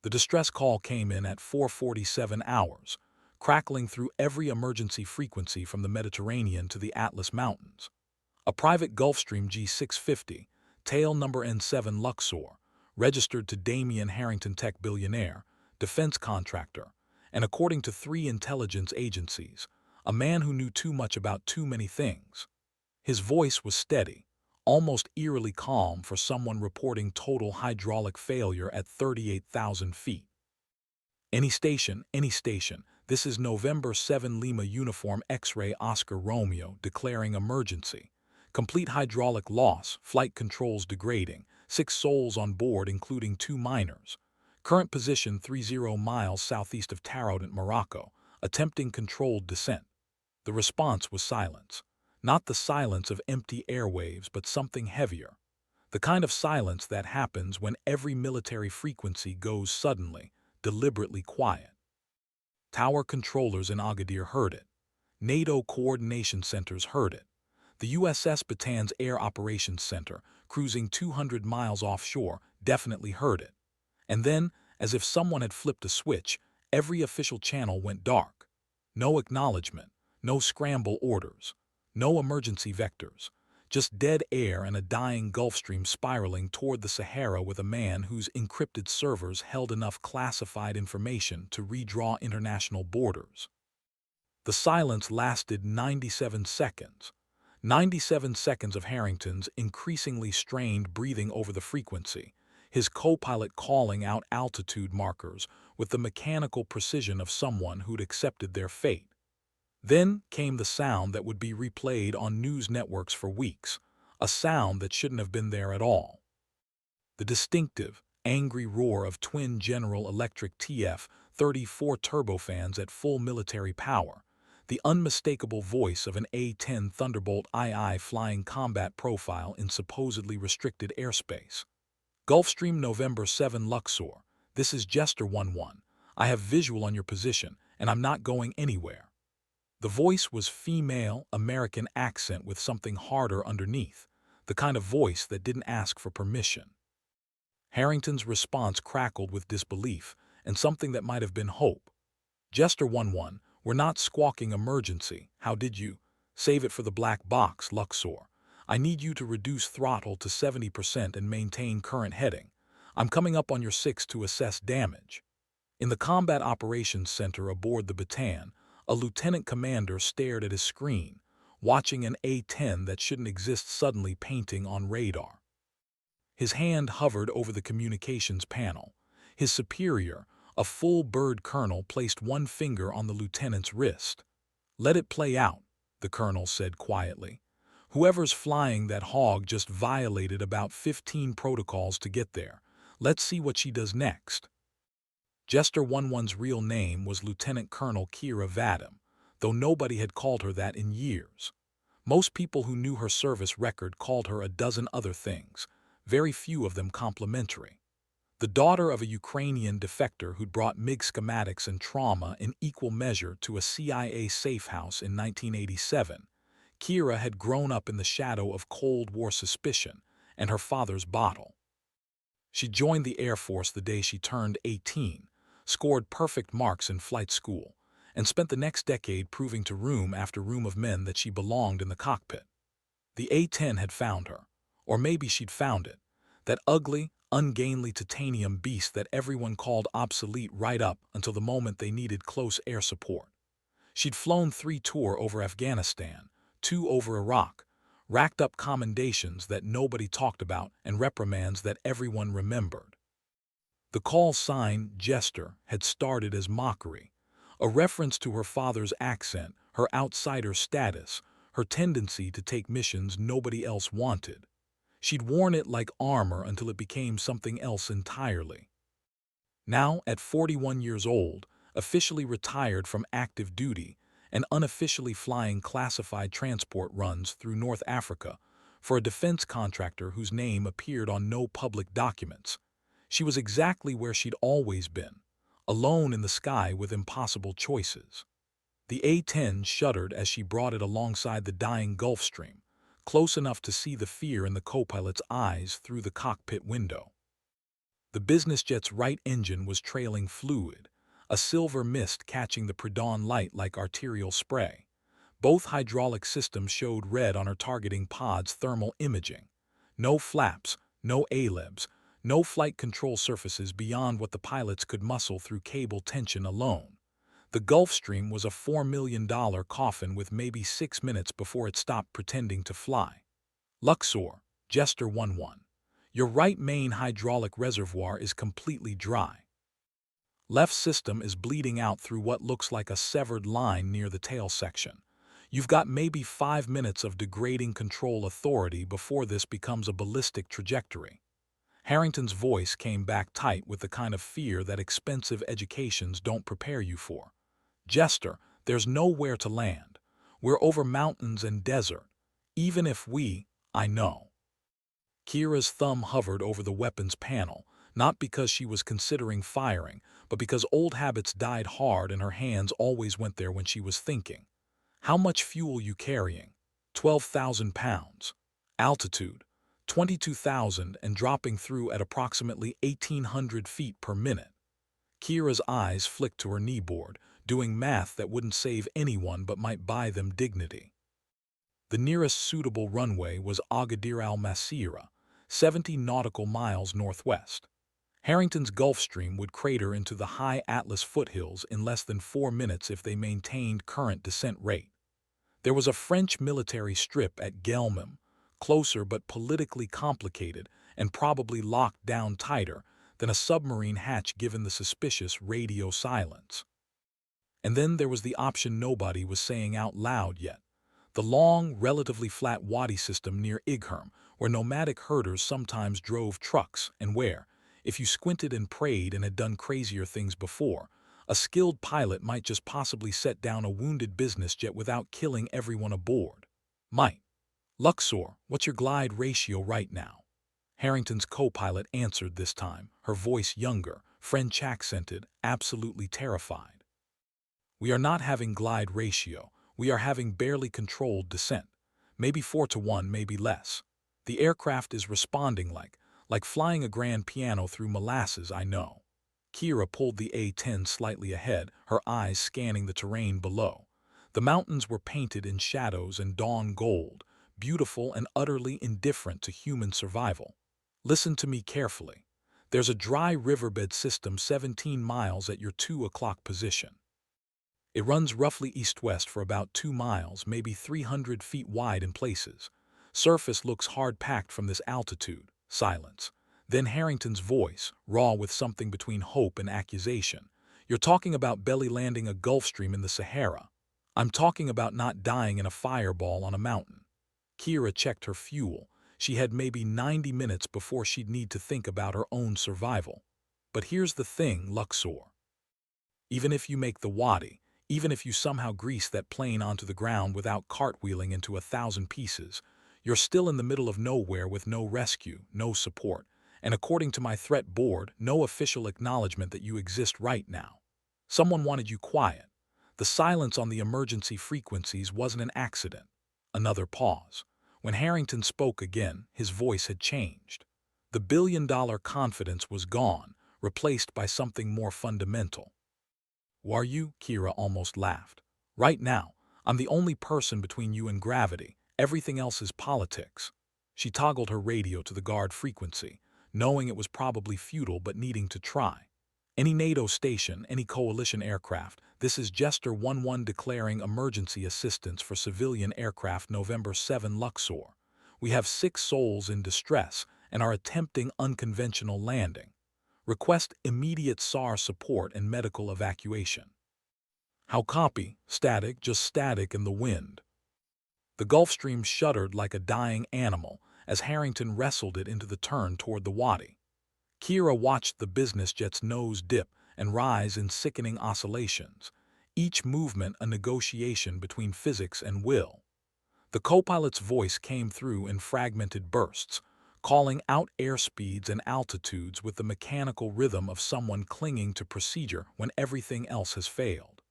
The distress call came in at 4:47 hours, crackling through every emergency frequency from the Mediterranean to the Atlas Mountains. A private Gulfstream G650, tail number N7 Luxor, registered to Damien Harrington Tech Billionaire, defense contractor, and according to 3 intelligence agencies, a man who knew too much about too many things. His voice was steady, almost eerily calm for someone reporting total hydraulic failure at 38,000 feet. Any station, this is November 7 Lima Uniform X-Ray Oscar Romeo declaring emergency. Complete hydraulic loss, flight controls degrading, 6 souls on board including 2 minors. Current position 30 miles southeast of Taroudant, Morocco, attempting controlled descent. The response was silence. Not the silence of empty airwaves, but something heavier. The kind of silence that happens when every military frequency goes suddenly, deliberately quiet. Tower controllers in Agadir heard it. NATO coordination centers heard it. The USS Batan's Air Operations Center, cruising 200 miles offshore, definitely heard it. And then, as if someone had flipped a switch, every official channel went dark. No acknowledgement, no scramble orders, no emergency vectors, just dead air and a dying Gulfstream spiraling toward the Sahara with a man whose encrypted servers held enough classified information to redraw international borders. The silence lasted 97 seconds. 97 seconds of Harrington's increasingly strained breathing over the frequency, his co-pilot calling out altitude markers with the mechanical precision of someone who'd accepted their fate. Then came the sound that would be replayed on news networks for weeks, a sound that shouldn't have been there at all. The distinctive, angry roar of twin General Electric TF-34 turbofans at full military power, the unmistakable voice of an A-10 Thunderbolt II flying combat profile in supposedly restricted airspace. Gulfstream November 7 Luxor, this is Jester 11. I have visual on your position, and I'm not going anywhere. The voice was female, American accent with something harder underneath, the kind of voice that didn't ask for permission. Harrington's response crackled with disbelief and something that might have been hope. Jester 11, we're not squawking emergency. How did you? Save it for the black box, Luxor. I need you to reduce throttle to 70% and maintain current heading. I'm coming up on your 6 to assess damage. In the Combat Operations Center aboard the Batan, a lieutenant commander stared at his screen, watching an A-10 that shouldn't exist suddenly painting on radar. His hand hovered over the communications panel. His superior, a full bird colonel, placed one finger on the lieutenant's wrist. Let it play out, the colonel said quietly. Whoever's flying that hog just violated about 15 protocols to get there. Let's see what she does next. Jester 11's real name was Lieutenant Colonel Kira Vadim, though nobody had called her that in years. Most people who knew her service record called her a dozen other things, very few of them complimentary. The daughter of a Ukrainian defector who'd brought MiG schematics and trauma in equal measure to a CIA safe house in 1987, Kira had grown up in the shadow of Cold War suspicion and her father's bottle. She joined the Air Force the day she turned 18, scored perfect marks in flight school, and spent the next decade proving to room after room of men that she belonged in the cockpit. The A-10 had found her, or maybe she'd found it, that ugly, ungainly titanium beast that everyone called obsolete right up until the moment they needed close air support. She'd flown 3 tours over Afghanistan, 2 over Iraq, racked up commendations that nobody talked about and reprimands that everyone remembered. The call sign, Jester, had started as mockery, a reference to her father's accent, her outsider status, her tendency to take missions nobody else wanted. She'd worn it like armor until it became something else entirely. Now, at 41 years old, officially retired from active duty, and unofficially flying classified transport runs through North Africa for a defense contractor whose name appeared on no public documents, she was exactly where she'd always been, alone in the sky with impossible choices. The A-10 shuddered as she brought it alongside the dying Gulfstream, close enough to see the fear in the co-pilot's eyes through the cockpit window. The business jet's right engine was trailing fluid, a silver mist catching the pre-dawn light like arterial spray. Both hydraulic systems showed red on her targeting pod's thermal imaging. No flaps, no ALEBs, no flight control surfaces beyond what the pilots could muscle through cable tension alone. The Gulfstream was a $4 million coffin with maybe 6 minutes before it stopped pretending to fly. Luxor, Jester 11. Your right main hydraulic reservoir is completely dry. Left system is bleeding out through what looks like a severed line near the tail section. You've got maybe 5 minutes of degrading control authority before this becomes a ballistic trajectory. Harrington's voice came back tight with the kind of fear that expensive educations don't prepare you for. Jester, there's nowhere to land. We're over mountains and desert. Even if I know. Kira's thumb hovered over the weapons panel, not because she was considering firing, but because old habits died hard and her hands always went there when she was thinking. How much fuel you carrying? 12,000 pounds. Altitude? 22,000 and dropping through at approximately 1,800 feet per minute. Kira's eyes flicked to her kneeboard, doing math that wouldn't save anyone but might buy them dignity. The nearest suitable runway was Agadir al-Masira, 70 nautical miles northwest. Harrington's Gulfstream would crater into the high Atlas foothills in less than 4 minutes if they maintained current descent rate. There was a French military strip at Guelmim, closer but politically complicated and probably locked down tighter than a submarine hatch given the suspicious radio silence. And then there was the option nobody was saying out loud yet. The long, relatively flat wadi system near Igherm, where nomadic herders sometimes drove trucks and where, if you squinted and prayed and had done crazier things before, a skilled pilot might just possibly set down a wounded business jet without killing everyone aboard. Might. Luxor, what's your glide ratio right now? Harrington's co-pilot answered this time, her voice younger, French accented, absolutely terrified. We are not having glide ratio. We are having barely controlled descent. Maybe 4-1, maybe less. The aircraft is responding like flying a grand piano through molasses, I know. Kira pulled the A-10 slightly ahead, her eyes scanning the terrain below. The mountains were painted in shadows and dawn gold, beautiful and utterly indifferent to human survival. Listen to me carefully. There's a dry riverbed system 17 miles at your 2 o'clock position. It runs roughly east-west for about 2 miles, maybe 300 feet wide in places. Surface looks hard-packed from this altitude. Silence. Then Harrington's voice, raw with something between hope and accusation. You're talking about belly landing a Gulfstream in the Sahara. I'm talking about not dying in a fireball on a mountain. Kira checked her fuel. She had maybe 90 minutes before she'd need to think about her own survival. But here's the thing, Luxor. Even if you make the wadi, even if you somehow grease that plane onto the ground without cartwheeling into 1,000 pieces, you're still in the middle of nowhere with no rescue, no support, and according to my threat board, no official acknowledgement that you exist right now. Someone wanted you quiet. The silence on the emergency frequencies wasn't an accident. Another pause. When Harrington spoke again, his voice had changed. The billion-dollar confidence was gone, replaced by something more fundamental. Who are you? Kira almost laughed. Right now, I'm the only person between you and gravity. Everything else is politics. She toggled her radio to the guard frequency, knowing it was probably futile but needing to try. Any NATO station, any coalition aircraft, this is Jester 11 declaring emergency assistance for civilian aircraft November 7 Luxor. We have 6 souls in distress and are attempting unconventional landing. Request immediate SAR support and medical evacuation. How copy? Static, just static in the wind. The Gulfstream shuddered like a dying animal as Harrington wrestled it into the turn toward the wadi. Kira watched the business jet's nose dip and rise in sickening oscillations, each movement a negotiation between physics and will. The co-pilot's voice came through in fragmented bursts, calling out airspeeds and altitudes with the mechanical rhythm of someone clinging to procedure when everything else has failed.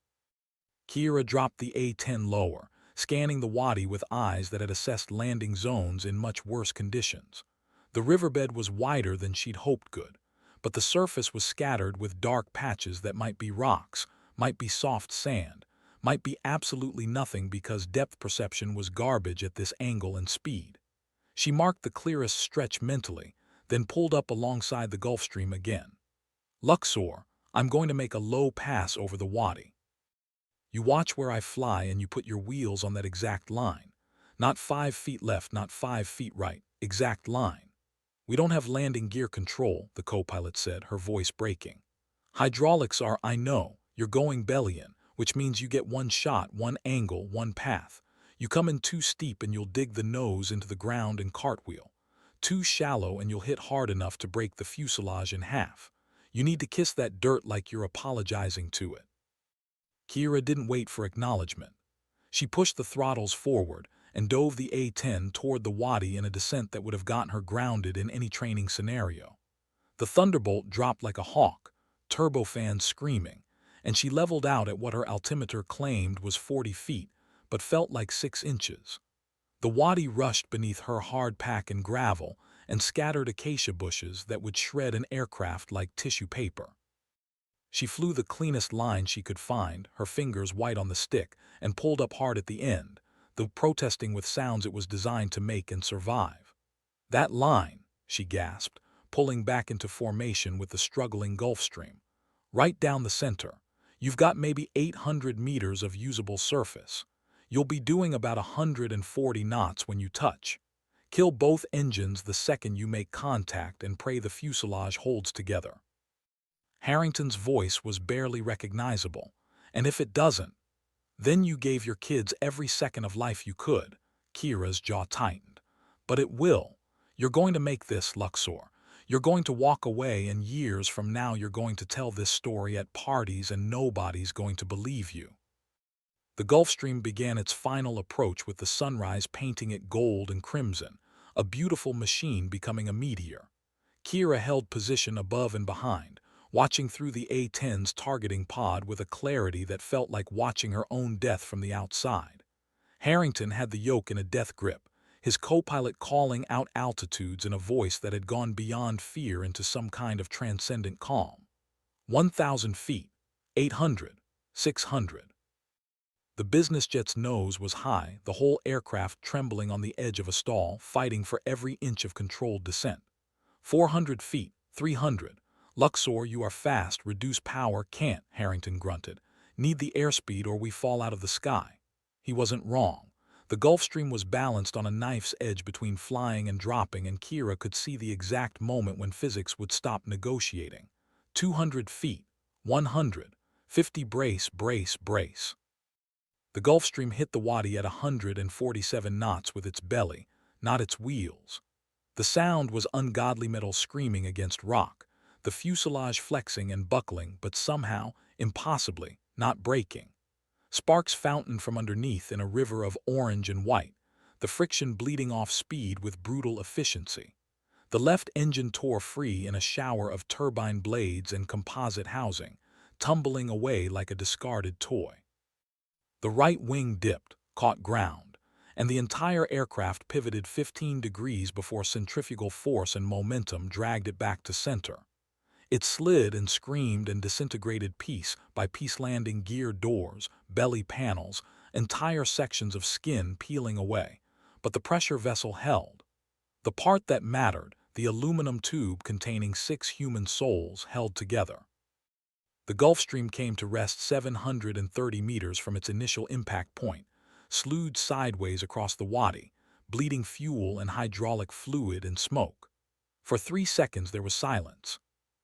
Kira dropped the A-10 lower, scanning the wadi with eyes that had assessed landing zones in much worse conditions. The riverbed was wider than she'd hoped good, but the surface was scattered with dark patches that might be rocks, might be soft sand, might be absolutely nothing because depth perception was garbage at this angle and speed. She marked the clearest stretch mentally, then pulled up alongside the Gulf Stream again. Luxor, I'm going to make a low pass over the wadi. You watch where I fly and you put your wheels on that exact line. Not 5 feet left, not 5 feet right, exact line. We don't have landing gear control, the co-pilot said, her voice breaking. Hydraulics are, I know, you're going belly in, which means you get one shot, one angle, one path. You come in too steep and you'll dig the nose into the ground and cartwheel. Too shallow and you'll hit hard enough to break the fuselage in half. You need to kiss that dirt like you're apologizing to it. Kira didn't wait for acknowledgement. She pushed the throttles forward and dove the A-10 toward the wadi in a descent that would have gotten her grounded in any training scenario. The Thunderbolt dropped like a hawk, turbofans screaming, and she leveled out at what her altimeter claimed was 40 feet, but felt like 6 inches. The wadi rushed beneath her hard pack and gravel and scattered acacia bushes that would shred an aircraft like tissue paper. She flew the cleanest line she could find, her fingers white on the stick, and pulled up hard at the end, though protesting with sounds it was designed to make and survive. That line, she gasped, pulling back into formation with the struggling Gulf Stream. Right down the center. You've got maybe 800 meters of usable surface. You'll be doing about 140 knots when you touch. Kill both engines the second you make contact and pray the fuselage holds together. Harrington's voice was barely recognizable, and if it doesn't, then you gave your kids every second of life you could. Kira's jaw tightened. But it will. You're going to make this, Luxor. You're going to walk away, and years from now you're going to tell this story at parties and nobody's going to believe you. The Gulf Stream began its final approach with the sunrise painting it gold and crimson, a beautiful machine becoming a meteor. Kira held position above and behind, watching through the A-10's targeting pod with a clarity that felt like watching her own death from the outside. Harrington had the yoke in a death grip, his co-pilot calling out altitudes in a voice that had gone beyond fear into some kind of transcendent calm. 1,000 feet, 800, 600. The business jet's nose was high, the whole aircraft trembling on the edge of a stall, fighting for every inch of controlled descent. 400 feet, 300. Luxor, you are fast, reduce power, can't, Harrington grunted. Need the airspeed or we fall out of the sky. He wasn't wrong. The Gulf Stream was balanced on a knife's edge between flying and dropping, and Kira could see the exact moment when physics would stop negotiating. 200 feet, 100, 50 brace, brace, brace. The Gulf Stream hit the wadi at 147 knots with its belly, not its wheels. The sound was ungodly metal screaming against rock, the fuselage flexing and buckling, but somehow, impossibly, not breaking. Sparks fountained from underneath in a river of orange and white, the friction bleeding off speed with brutal efficiency. The left engine tore free in a shower of turbine blades and composite housing, tumbling away like a discarded toy. The right wing dipped, caught ground, and the entire aircraft pivoted 15 degrees before centrifugal force and momentum dragged it back to center. It slid and screamed and disintegrated piece by piece, landing gear doors, belly panels, entire sections of skin peeling away. But the pressure vessel held. The part that mattered, the aluminum tube containing 6 human souls, held together. The Gulf Stream came to rest 730 meters from its initial impact point, slewed sideways across the wadi, bleeding fuel and hydraulic fluid and smoke. For 3 seconds there was silence.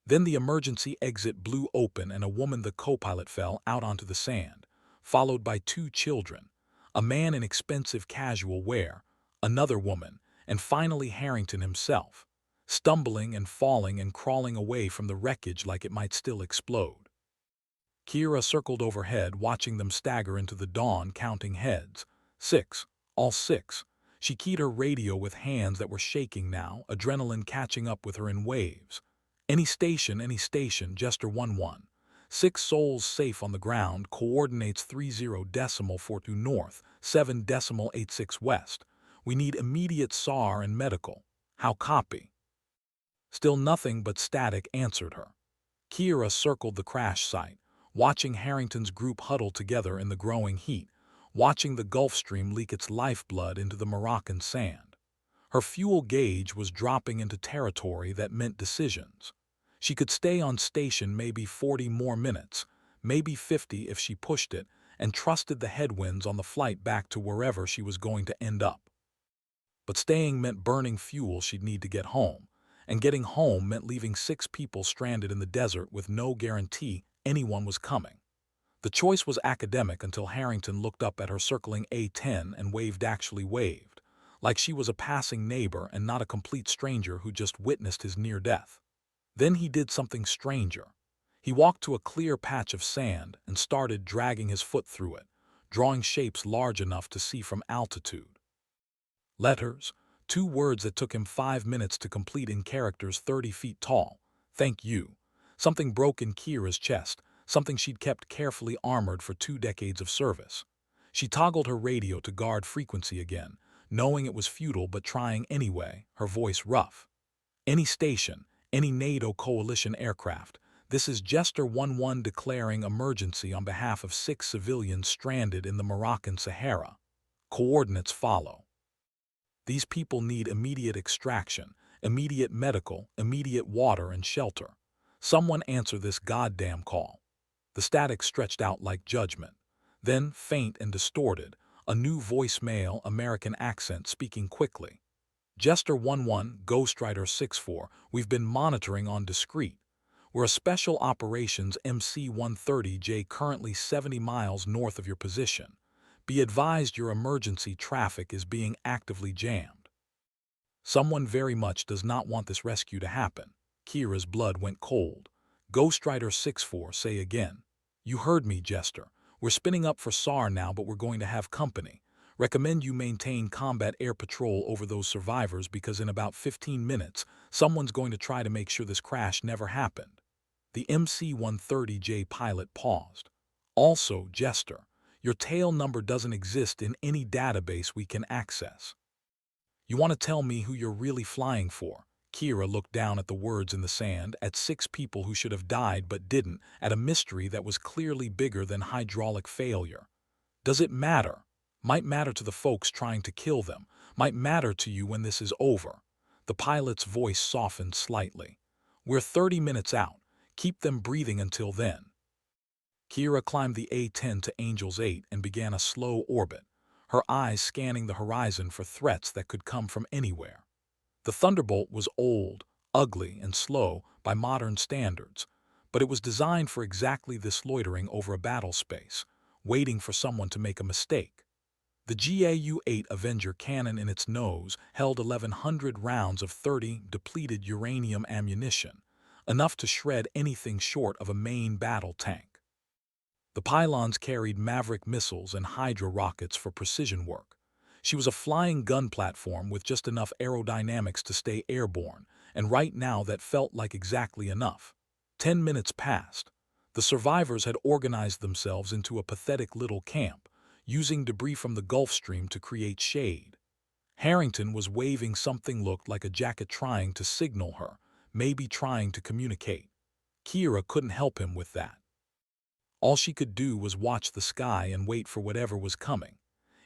Then the emergency exit blew open and a woman, the co-pilot, fell out onto the sand, followed by 2 children, a man in expensive casual wear, another woman, and finally Harrington himself, stumbling and falling and crawling away from the wreckage like it might still explode. Kira circled overhead, watching them stagger into the dawn, counting heads. 6, all 6. She keyed her radio with hands that were shaking now, adrenaline catching up with her in waves. Any station, Jester 1-1. 6 souls safe on the ground, coordinates 30.42 north, 7.86 west. We need immediate SAR and medical. How copy? Still nothing but static answered her. Kira circled the crash site, watching Harrington's group huddle together in the growing heat, watching the Gulf Stream leak its lifeblood into the Moroccan sand. Her fuel gauge was dropping into territory that meant decisions. She could stay on station maybe 40 more minutes, maybe 50 if she pushed it, and trusted the headwinds on the flight back to wherever she was going to end up. But staying meant burning fuel she'd need to get home, and getting home meant leaving 6 people stranded in the desert with no guarantee anyone was coming. The choice was academic until Harrington looked up at her circling A-10 and actually waved, like she was a passing neighbor and not a complete stranger who just witnessed his near death. Then he did something stranger. He walked to a clear patch of sand and started dragging his foot through it, drawing shapes large enough to see from altitude. Letters, 2 words that took him 5 minutes to complete in characters 30 feet tall. Thank you. Something broke in Kira's chest, something she'd kept carefully armored for 2 decades of service. She toggled her radio to guard frequency again, knowing it was futile but trying anyway, her voice rough. Any station, any NATO coalition aircraft, this is Jester 11 declaring emergency on behalf of 6 civilians stranded in the Moroccan Sahara. Coordinates follow. These people need immediate extraction, immediate medical, immediate water and shelter. Someone answer this goddamn call. The static stretched out like judgment. Then, faint and distorted, a new voicemail, American accent speaking quickly. Jester 11, Ghostwriter 64, we've been monitoring on discreet. We're a special operations MC-130J currently 70 miles north of your position. Be advised your emergency traffic is being actively jammed. Someone very much does not want this rescue to happen. Kira's blood went cold. Ghostwriter 64, say again. You heard me, Jester. We're spinning up for SAR now, but we're going to have company. Recommend you maintain combat air patrol over those survivors because in about 15 minutes, someone's going to try to make sure this crash never happened. The MC-130J pilot paused. Also, Jester, your tail number doesn't exist in any database we can access. You want to tell me who you're really flying for? Kira looked down at the words in the sand, at 6 people who should have died but didn't, at a mystery that was clearly bigger than hydraulic failure. Does it matter? Might matter to the folks trying to kill them, might matter to you when this is over. The pilot's voice softened slightly. We're 30 minutes out. Keep them breathing until then. Kira climbed the A-10 to Angel's 8 and began a slow orbit, her eyes scanning the horizon for threats that could come from anywhere. The Thunderbolt was old, ugly, and slow by modern standards, but it was designed for exactly this loitering over a battle space, waiting for someone to make a mistake. The GAU-8 Avenger cannon in its nose held 1,100 rounds of 30 depleted uranium ammunition, enough to shred anything short of a main battle tank. The pylons carried Maverick missiles and Hydra rockets for precision work. She was a flying gun platform with just enough aerodynamics to stay airborne, and right now that felt like exactly enough. 10 minutes passed. The survivors had organized themselves into a pathetic little camp, using debris from the Gulf Stream to create shade. Harrington was waving something looked like a jacket trying to signal her, maybe trying to communicate. Kira couldn't help him with that. All she could do was watch the sky and wait for whatever was coming.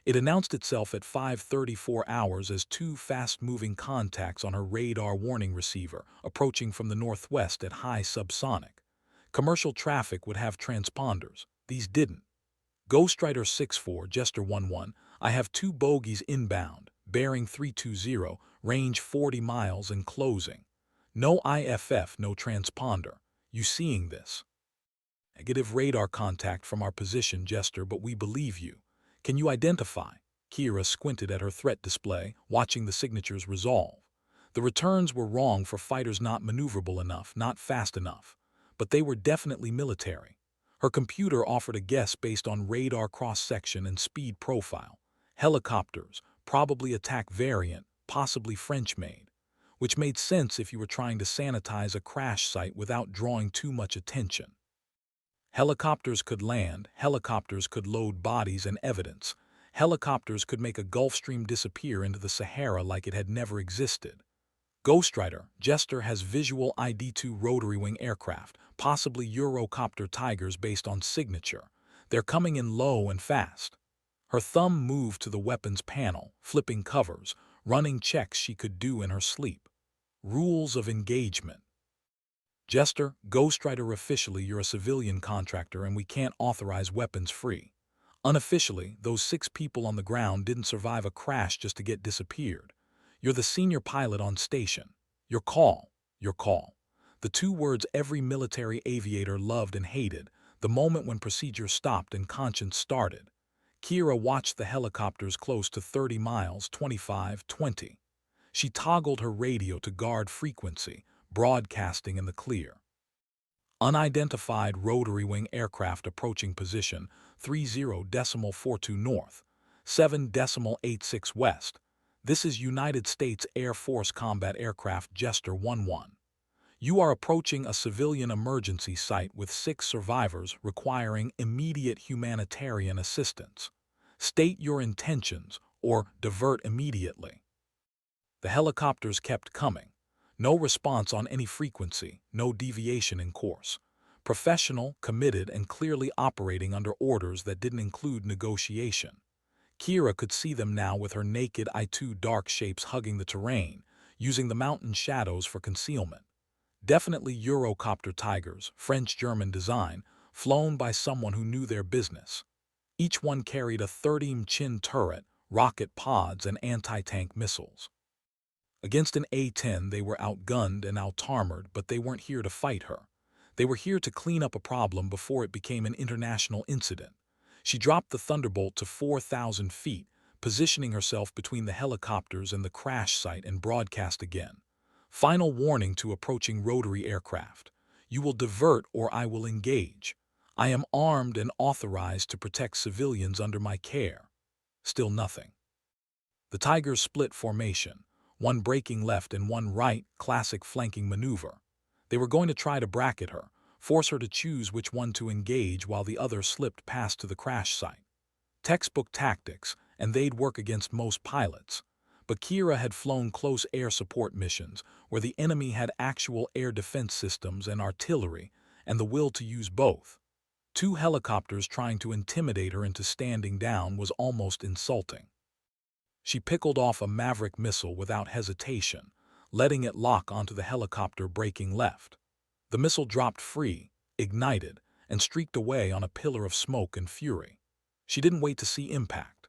It announced itself at 5:34 hours as 2 fast-moving contacts on her radar warning receiver approaching from the northwest at high subsonic. Commercial traffic would have transponders. These didn't. Ghostwriter 64, Jester 11, I have 2 bogies inbound, bearing 320, range 40 miles and closing. No IFF, no transponder. You seeing this? Negative radar contact from our position, Jester, but we believe you. Can you identify? Kira squinted at her threat display, watching the signatures resolve. The returns were wrong for fighters not maneuverable enough, not fast enough. But they were definitely military. Her computer offered a guess based on radar cross-section and speed profile. Helicopters, probably attack variant, possibly French-made. Which made sense if you were trying to sanitize a crash site without drawing too much attention. Helicopters could land, helicopters could load bodies and evidence. Helicopters could make a Gulf Stream disappear into the Sahara like it had never existed. Ghostwriter, Jester has visual ID-2 rotary wing aircraft, possibly Eurocopter Tigers based on signature. They're coming in low and fast. Her thumb moved to the weapons panel, flipping covers, running checks she could do in her sleep. Rules of engagement. Jester, Ghostwriter, officially you're a civilian contractor and we can't authorize weapons free. Unofficially, those 6 people on the ground didn't survive a crash just to get disappeared. You're the senior pilot on station. Your call. Your call. The 2 words every military aviator loved and hated, the moment when procedure stopped and conscience started. Kira watched the helicopters close to 30 miles, 25, 20. She toggled her radio to guard frequency, broadcasting in the clear. Unidentified rotary wing aircraft approaching position 30.42 north, 7.86 west. This is United States Air Force combat aircraft Jester 11. You are approaching a civilian emergency site with 6 survivors requiring immediate humanitarian assistance. State your intentions or divert immediately. The helicopters kept coming. No response on any frequency, no deviation in course. Professional, committed, and clearly operating under orders that didn't include negotiation. Kira could see them now with her naked eye-2 dark shapes hugging the terrain, using the mountain shadows for concealment. Definitely Eurocopter Tigers, French-German design, flown by someone who knew their business. Each one carried a 30 chin turret, rocket pods, and anti-tank missiles. Against an A-10 they were outgunned and out-armored, but they weren't here to fight her. They were here to clean up a problem before it became an international incident. She dropped the Thunderbolt to 4,000 feet, positioning herself between the helicopters and the crash site, and broadcast again. Final warning to approaching rotary aircraft. You will divert or I will engage. I am armed and authorized to protect civilians under my care. Still nothing. The Tigers split formation, one breaking left and one right, classic flanking maneuver. They were going to try to bracket her, force her to choose which one to engage while the other slipped past to the crash site. Textbook tactics, and they'd work against most pilots. But Kira had flown close air support missions where the enemy had actual air defense systems and artillery, and the will to use both. 2 helicopters trying to intimidate her into standing down was almost insulting. She pickled off a Maverick missile without hesitation, letting it lock onto the helicopter breaking left. The missile dropped free, ignited, and streaked away on a pillar of smoke and fury. She didn't wait to see impact.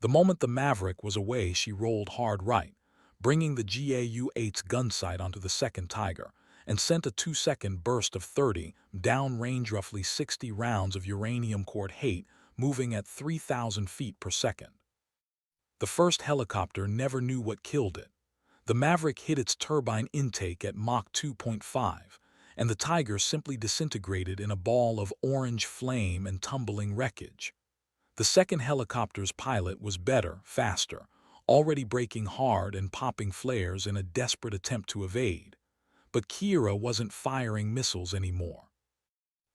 The moment the Maverick was away, she rolled hard right, bringing the GAU-8's gun sight onto the second Tiger, and sent a 2-second burst of 30, downrange roughly 60 rounds of uranium-cored hate, moving at 3,000 feet per second. The first helicopter never knew what killed it. The Maverick hit its turbine intake at Mach 2.5, and the Tiger simply disintegrated in a ball of orange flame and tumbling wreckage. The second helicopter's pilot was better, faster, already braking hard and popping flares in a desperate attempt to evade. But Kira wasn't firing missiles anymore.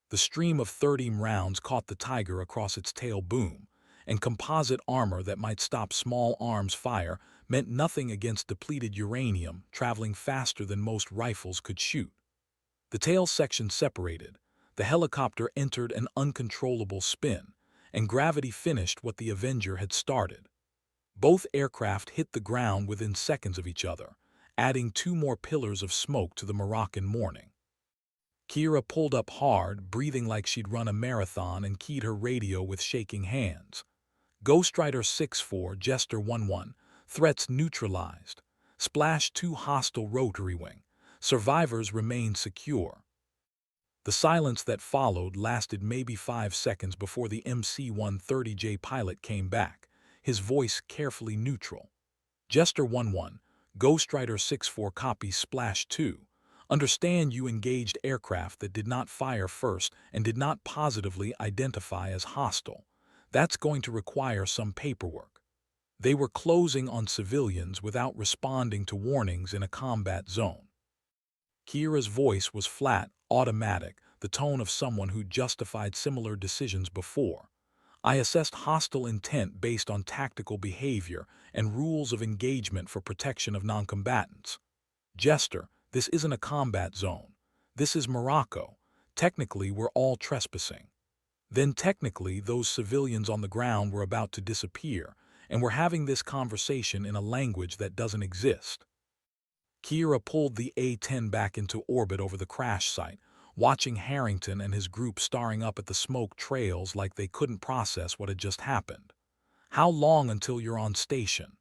The stream of 30 rounds caught the Tiger across its tail boom, and composite armor that might stop small arms fire meant nothing against depleted uranium traveling faster than most rifles could shoot. The tail section separated, the helicopter entered an uncontrollable spin, and gravity finished what the Avenger had started. Both aircraft hit the ground within seconds of each other, adding 2 more pillars of smoke to the Moroccan morning. Kira pulled up hard, breathing like she'd run a marathon, and keyed her radio with shaking hands. Ghostwriter 6-4, Jester 1-1, threats neutralized. Splash 2 hostile rotary wing. Survivors remain secure. The silence that followed lasted maybe 5 seconds before the MC-130J pilot came back, his voice carefully neutral. Jester 1-1, Ghostwriter 6-4 copies Splash 2. Understand you engaged aircraft that did not fire first and did not positively identify as hostile. That's going to require some paperwork. They were closing on civilians without responding to warnings in a combat zone. Kira's voice was flat, automatic, the tone of someone who justified similar decisions before. I assessed hostile intent based on tactical behavior and rules of engagement for protection of noncombatants. Jester, this isn't a combat zone. This is Morocco. Technically, we're all trespassing. Then technically, those civilians on the ground were about to disappear, and we're having this conversation in a language that doesn't exist. Kira pulled the A-10 back into orbit over the crash site, watching Harrington and his group staring up at the smoke trails like they couldn't process what had just happened. How long until you're on station?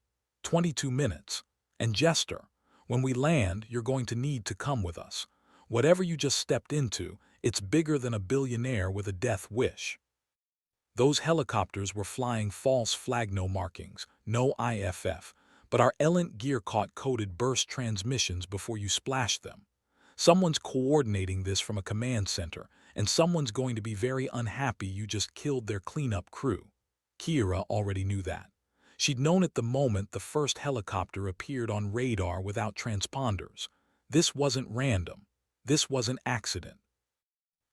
22 minutes. And Jester, when we land, you're going to need to come with us. Whatever you just stepped into, it's bigger than a billionaire with a death wish. Those helicopters were flying false flag no markings, no IFF, but our Elent gear caught coded burst transmissions before you splashed them. Someone's coordinating this from a command center, and someone's going to be very unhappy you just killed their cleanup crew. Kira already knew that. She'd known it the moment the first helicopter appeared on radar without transponders. This wasn't random. This was an accident.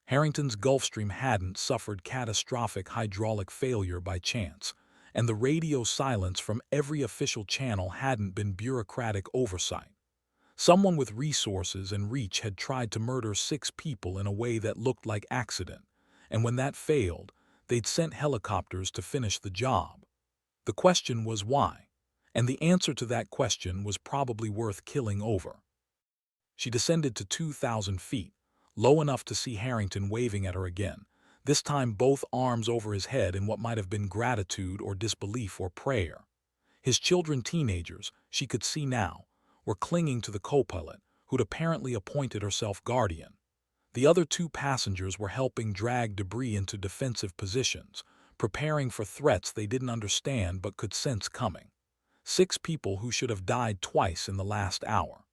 Harrington's Gulfstream hadn't suffered catastrophic hydraulic failure by chance, and the radio silence from every official channel hadn't been bureaucratic oversight. Someone with resources and reach had tried to murder 6 people in a way that looked like accident, and when that failed, they'd sent helicopters to finish the job. The question was why, and the answer to that question was probably worth killing over. She descended to 2,000 feet, low enough to see Harrington waving at her again, this time both arms over his head in what might have been gratitude or disbelief or prayer. His children, teenagers, she could see now, were clinging to the co-pilot, who'd apparently appointed herself guardian. The other 2 passengers were helping drag debris into defensive positions, preparing for threats they didn't understand but could sense coming. 6 people who should have died twice in the last hour.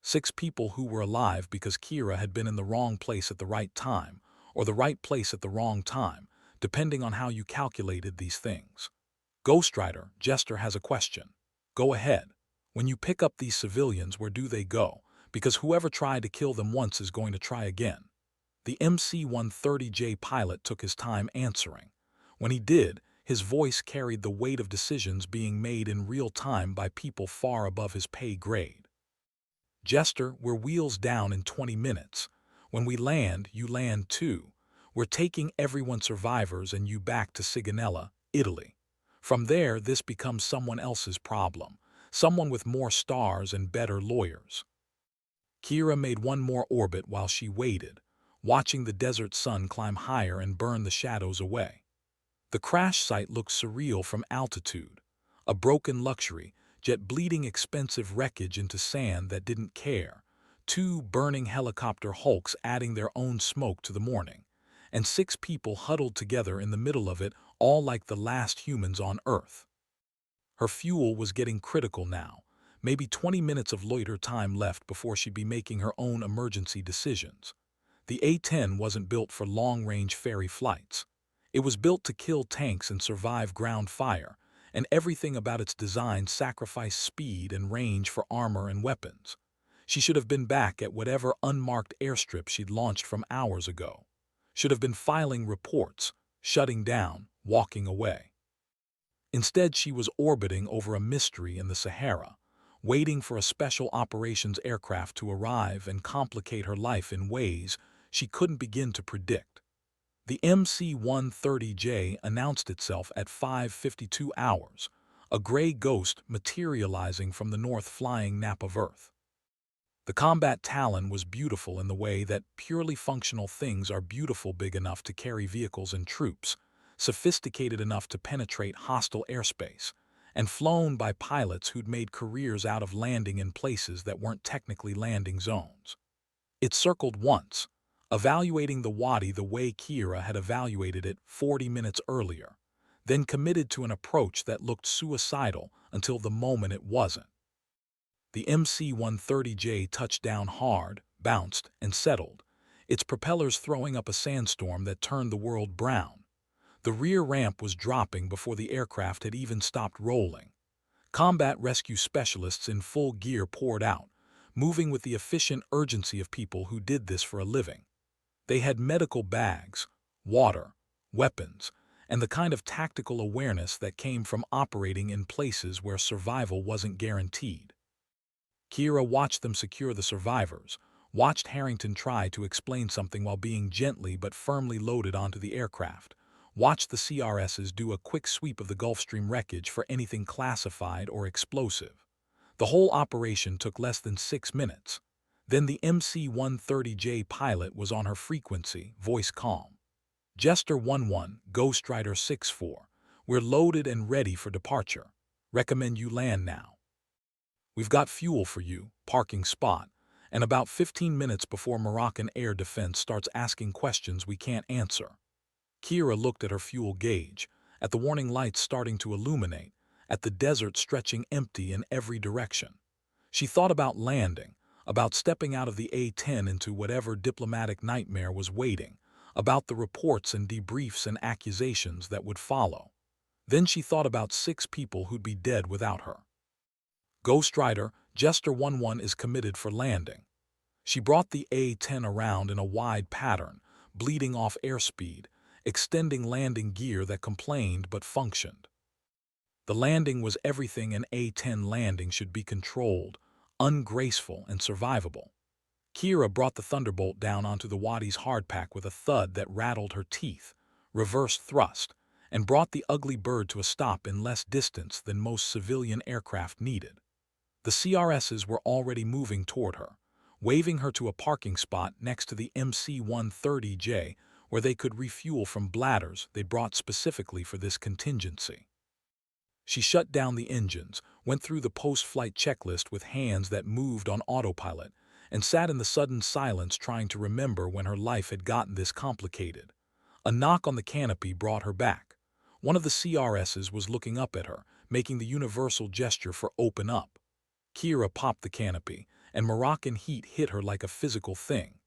6 people who were alive because Kira had been in the wrong place at the right time, or the right place at the wrong time, depending on how you calculated these things. Ghost Rider, Jester has a question. Go ahead. When you pick up these civilians, where do they go? Because whoever tried to kill them once is going to try again. The MC-130J pilot took his time answering. When he did, his voice carried the weight of decisions being made in real time by people far above his pay grade. Jester, we're wheels down in 20 minutes. When we land, you land too. We're taking everyone survivors and you back to Sigonella, Italy. From there, this becomes someone else's problem. Someone with more stars and better lawyers. Kira made one more orbit while she waited, watching the desert sun climb higher and burn the shadows away. The crash site looked surreal from altitude. A broken luxury, jet bleeding expensive wreckage into sand that didn't care. 2 burning helicopter hulks adding their own smoke to the morning. And 6 people huddled together in the middle of it, all like the last humans on Earth. Her fuel was getting critical now. Maybe 20 minutes of loiter time left before she'd be making her own emergency decisions. The A-10 wasn't built for long-range ferry flights. It was built to kill tanks and survive ground fire, and everything about its design sacrificed speed and range for armor and weapons. She should have been back at whatever unmarked airstrip she'd launched from hours ago. Should have been filing reports, shutting down, walking away. Instead, she was orbiting over a mystery in the Sahara, waiting for a special operations aircraft to arrive and complicate her life in ways she couldn't begin to predict. The MC-130J announced itself at 5:52 hours, a gray ghost materializing from the north flying nap of Earth. The combat Talon was beautiful in the way that purely functional things are beautiful, big enough to carry vehicles and troops, sophisticated enough to penetrate hostile airspace, and flown by pilots who'd made careers out of landing in places that weren't technically landing zones. It circled once, evaluating the Wadi the way Kira had evaluated it 40 minutes earlier, then committed to an approach that looked suicidal until the moment it wasn't. The MC-130J touched down hard, bounced, and settled, its propellers throwing up a sandstorm that turned the world brown. The rear ramp was dropping before the aircraft had even stopped rolling. Combat rescue specialists in full gear poured out, moving with the efficient urgency of people who did this for a living. They had medical bags, water, weapons, and the kind of tactical awareness that came from operating in places where survival wasn't guaranteed. Kira watched them secure the survivors, watched Harrington try to explain something while being gently but firmly loaded onto the aircraft, watched the CRSs do a quick sweep of the Gulf Stream wreckage for anything classified or explosive. The whole operation took less than 6 minutes. Then the MC-130J pilot was on her frequency, voice calm. Jester 11, Ghost Rider 64. We're loaded and ready for departure. Recommend you land now. We've got fuel for you, parking spot, and about 15 minutes before Moroccan Air Defense starts asking questions we can't answer. Kira looked at her fuel gauge, at the warning lights starting to illuminate, at the desert stretching empty in every direction. She thought about landing, about stepping out of the A-10 into whatever diplomatic nightmare was waiting, about the reports and debriefs and accusations that would follow. Then she thought about 6 people who'd be dead without her. Ghost Rider, Jester 11 is committed for landing. She brought the A-10 around in a wide pattern, bleeding off airspeed, extending landing gear that complained but functioned. The landing was everything an A-10 landing should be: controlled, ungraceful, and survivable. Kira brought the Thunderbolt down onto the Wadi's hardpack with a thud that rattled her teeth, reverse thrust, and brought the ugly bird to a stop in less distance than most civilian aircraft needed. The CRSs were already moving toward her, waving her to a parking spot next to the MC-130J where they could refuel from bladders they brought specifically for this contingency. She shut down the engines, went through the post-flight checklist with hands that moved on autopilot, and sat in the sudden silence trying to remember when her life had gotten this complicated. A knock on the canopy brought her back. One of the CRSs was looking up at her, making the universal gesture for "open up." Kira popped the canopy, and Moroccan heat hit her like a physical thing.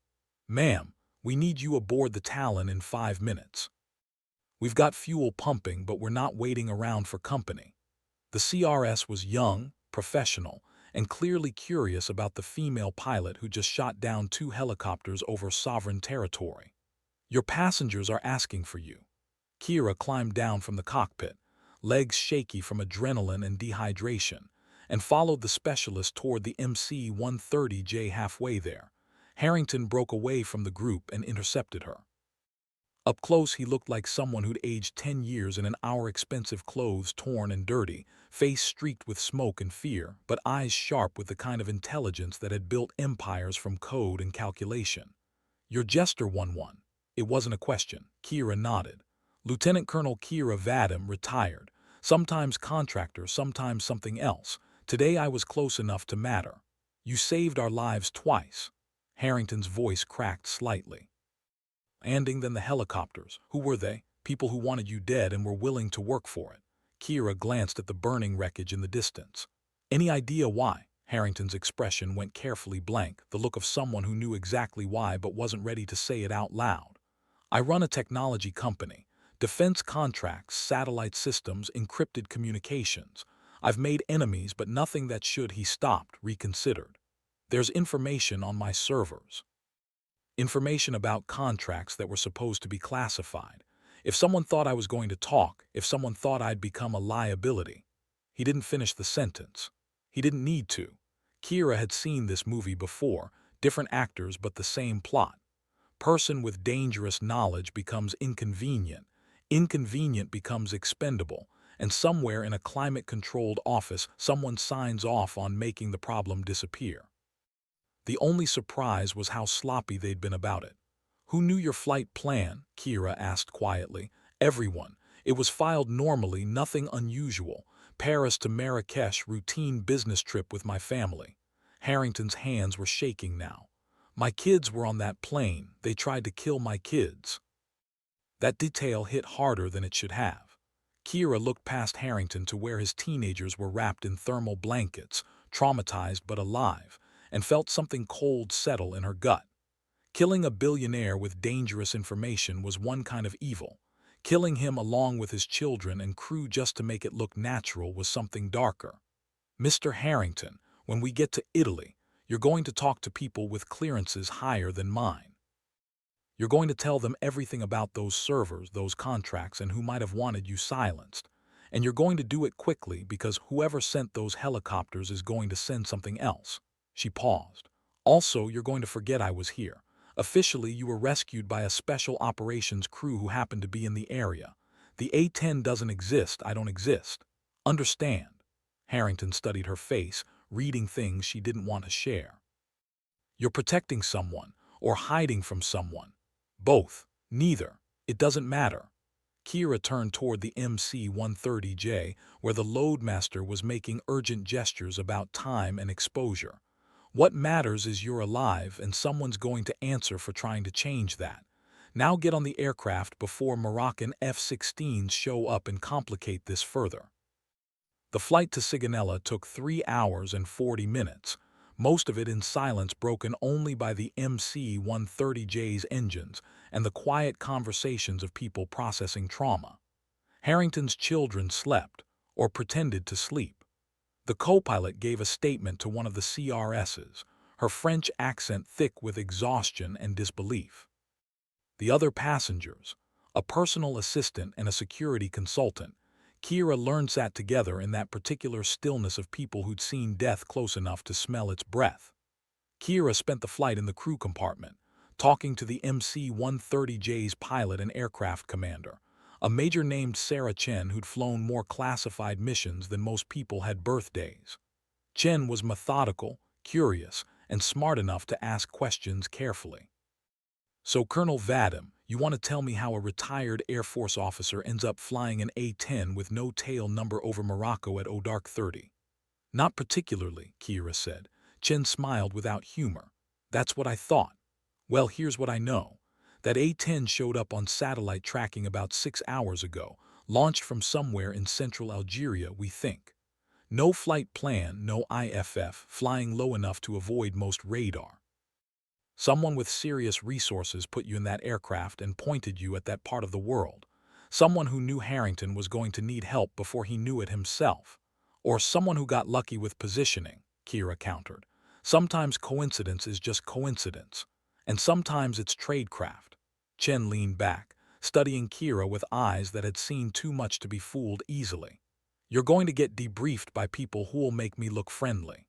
"Ma'am, we need you aboard the Talon in 5 minutes. We've got fuel pumping, but we're not waiting around for company." The CRS was young, professional, and clearly curious about the female pilot who just shot down 2 helicopters over sovereign territory. "Your passengers are asking for you." Kira climbed down from the cockpit, legs shaky from adrenaline and dehydration, and followed the specialist toward the MC-130J. Halfway there, Harrington broke away from the group and intercepted her. Up close, he looked like someone who'd aged 10 years in an hour-expensive clothes torn and dirty, face streaked with smoke and fear, but eyes sharp with the kind of intelligence that had built empires from code and calculation. "You're Jester 11. It wasn't a question." Kira nodded. "Lieutenant Colonel Kira Vadim, retired. Sometimes contractor, sometimes something else. Today I was close enough to matter. You saved our lives twice." Harrington's voice cracked slightly. "And then the helicopters. Who were they?" "People who wanted you dead and were willing to work for it." Kira glanced at the burning wreckage in the distance. "Any idea why?" Harrington's expression went carefully blank, the look of someone who knew exactly why but wasn't ready to say it out loud. "I run a technology company. Defense contracts, satellite systems, encrypted communications. I've made enemies, but nothing that should." He stopped, reconsidered. "There's information on my servers. Information about contracts that were supposed to be classified. If someone thought I was going to talk, if someone thought I'd become a liability." He didn't finish the sentence. He didn't need to. Kira had seen this movie before, different actors but the same plot. Person with dangerous knowledge becomes inconvenient, inconvenient becomes expendable, and somewhere in a climate-controlled office someone signs off on making the problem disappear. The only surprise was how sloppy they'd been about it. "Who knew your flight plan?" Kira asked quietly. "Everyone. It was filed normally, nothing unusual. Paris to Marrakesh, routine business trip with my family." Harrington's hands were shaking now. "My kids were on that plane. They tried to kill my kids." That detail hit harder than it should have. Kira looked past Harrington to where his teenagers were wrapped in thermal blankets, traumatized but alive, and felt something cold settle in her gut. Killing a billionaire with dangerous information was one kind of evil. Killing him along with his children and crew just to make it look natural was something darker. "Mr. Harrington, when we get to Italy, you're going to talk to people with clearances higher than mine. You're going to tell them everything about those servers, those contracts, and who might have wanted you silenced. And you're going to do it quickly because whoever sent those helicopters is going to send something else." She paused. Also, you're going to forget I was here. Officially, you were rescued by a special operations crew who happened to be in the area. The A-10 doesn't exist, I don't exist. Understand? Harrington studied her face, reading things she didn't want to share. You're protecting someone, or hiding from someone. Both. Neither. It doesn't matter. Kira turned toward the MC-130J, where the loadmaster was making urgent gestures about time and exposure. What matters is you're alive, and someone's going to answer for trying to change that. Now get on the aircraft before Moroccan F-16s show up and complicate this further. The flight to Sigonella took 3 hours and 40 minutes, most of it in silence broken only by the MC-130J's engines and the quiet conversations of people processing trauma. Harrington's children slept, or pretended to sleep. The co-pilot gave a statement to one of the CRSs, her French accent thick with exhaustion and disbelief. The other passengers, a personal assistant and a security consultant, Kira learned sat together in that particular stillness of people who'd seen death close enough to smell its breath. Kira spent the flight in the crew compartment, talking to the MC-130J's pilot and aircraft commander, a major named Sarah Chen who'd flown more classified missions than most people had birthdays. Chen was methodical, curious, and smart enough to ask questions carefully. So, Colonel Vadim, you want to tell me how a retired Air Force officer ends up flying an A-10 with no tail number over Morocco at dark 30? Not particularly, Kira said. Chen smiled without humor. That's what I thought. Well, here's what I know. That A-10 showed up on satellite tracking about 6 hours ago, launched from somewhere in central Algeria, we think. No flight plan, no IFF, flying low enough to avoid most radar. Someone with serious resources put you in that aircraft and pointed you at that part of the world. Someone who knew Harrington was going to need help before he knew it himself. Or someone who got lucky with positioning, Kira countered. Sometimes coincidence is just coincidence. And sometimes it's tradecraft. Chen leaned back, studying Kira with eyes that had seen too much to be fooled easily. You're going to get debriefed by people who'll make me look friendly.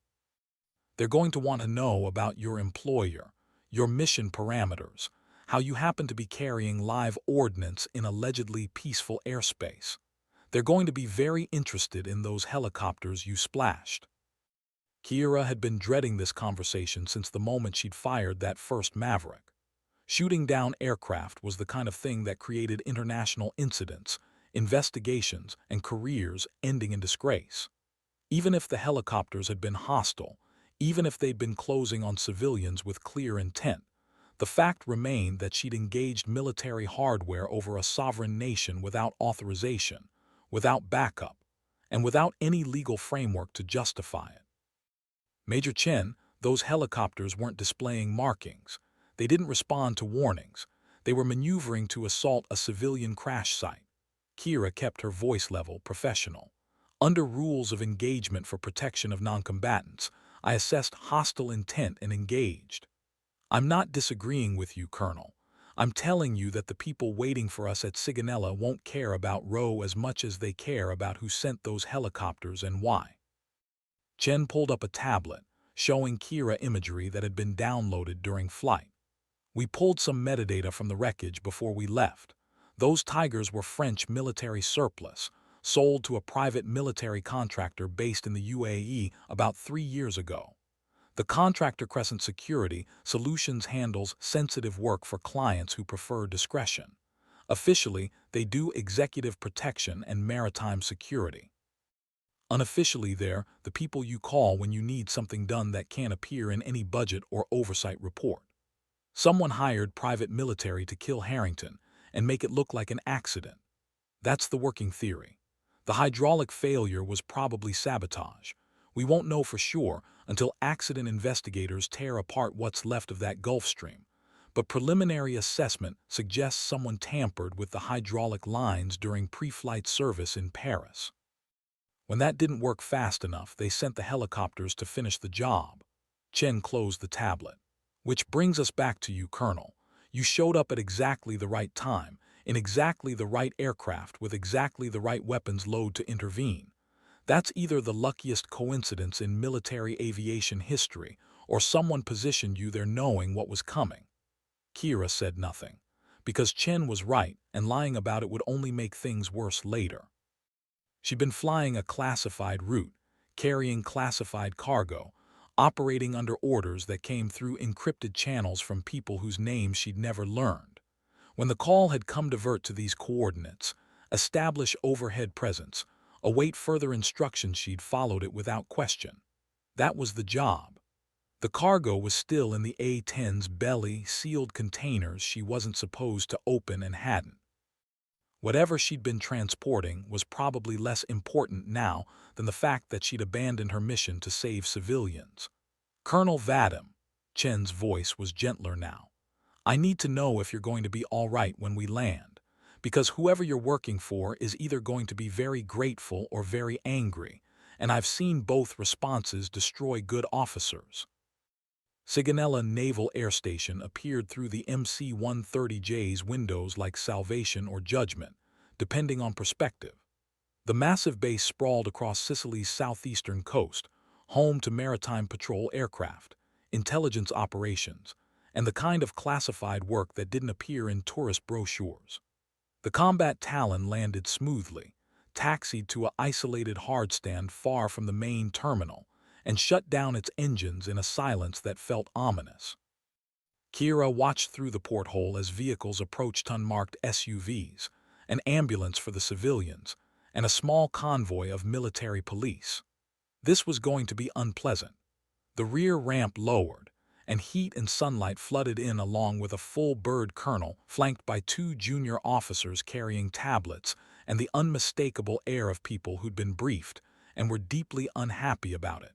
They're going to want to know about your employer, your mission parameters, how you happen to be carrying live ordnance in allegedly peaceful airspace. They're going to be very interested in those helicopters you splashed. Kira had been dreading this conversation since the moment she'd fired that first Maverick. Shooting down aircraft was the kind of thing that created international incidents, investigations, and careers ending in disgrace. Even if the helicopters had been hostile, even if they'd been closing on civilians with clear intent, the fact remained that she'd engaged military hardware over a sovereign nation without authorization, without backup, and without any legal framework to justify it. Major Chen, those helicopters weren't displaying markings. They didn't respond to warnings. They were maneuvering to assault a civilian crash site. Kira kept her voice level professional. Under rules of engagement for protection of noncombatants, I assessed hostile intent and engaged. I'm not disagreeing with you, Colonel. I'm telling you that the people waiting for us at Sigonella won't care about Roe as much as they care about who sent those helicopters and why. Chen pulled up a tablet, showing Kira imagery that had been downloaded during flight. We pulled some metadata from the wreckage before we left. Those Tigers were French military surplus, sold to a private military contractor based in the UAE about 3 years ago. The contractor Crescent Security Solutions handles sensitive work for clients who prefer discretion. Officially, they do executive protection and maritime security. Unofficially, they're the people you call when you need something done that can't appear in any budget or oversight report. Someone hired private military to kill Harrington and make it look like an accident. That's the working theory. The hydraulic failure was probably sabotage. We won't know for sure until accident investigators tear apart what's left of that Gulf Stream. But preliminary assessment suggests someone tampered with the hydraulic lines during pre-flight service in Paris. When that didn't work fast enough, they sent the helicopters to finish the job. Chen closed the tablet. Which brings us back to you, Colonel. You showed up at exactly the right time, in exactly the right aircraft with exactly the right weapons load to intervene. That's either the luckiest coincidence in military aviation history or someone positioned you there knowing what was coming. Kira said nothing, because Chen was right and lying about it would only make things worse later. She'd been flying a classified route, carrying classified cargo, operating under orders that came through encrypted channels from people whose names she'd never learned. When the call had come, divert to these coordinates, establish overhead presence, await further instructions, she'd followed it without question. That was the job. The cargo was still in the A-10's belly, sealed containers she wasn't supposed to open and hadn't. Whatever she'd been transporting was probably less important now than the fact that she'd abandoned her mission to save civilians. Colonel Vadim, Chen's voice was gentler now. I need to know if you're going to be all right when we land, because whoever you're working for is either going to be very grateful or very angry, and I've seen both responses destroy good officers. Sigonella Naval Air Station appeared through the MC-130J's windows like salvation or judgment, depending on perspective. The massive base sprawled across Sicily's southeastern coast, home to maritime patrol aircraft, intelligence operations, and the kind of classified work that didn't appear in tourist brochures. The combat Talon landed smoothly, taxied to an isolated hardstand far from the main terminal, and shut down its engines in a silence that felt ominous. Kira watched through the porthole as vehicles approached, unmarked SUVs, an ambulance for the civilians, and a small convoy of military police. This was going to be unpleasant. The rear ramp lowered, and heat and sunlight flooded in along with a full bird colonel flanked by two junior officers carrying tablets and the unmistakable air of people who'd been briefed and were deeply unhappy about it.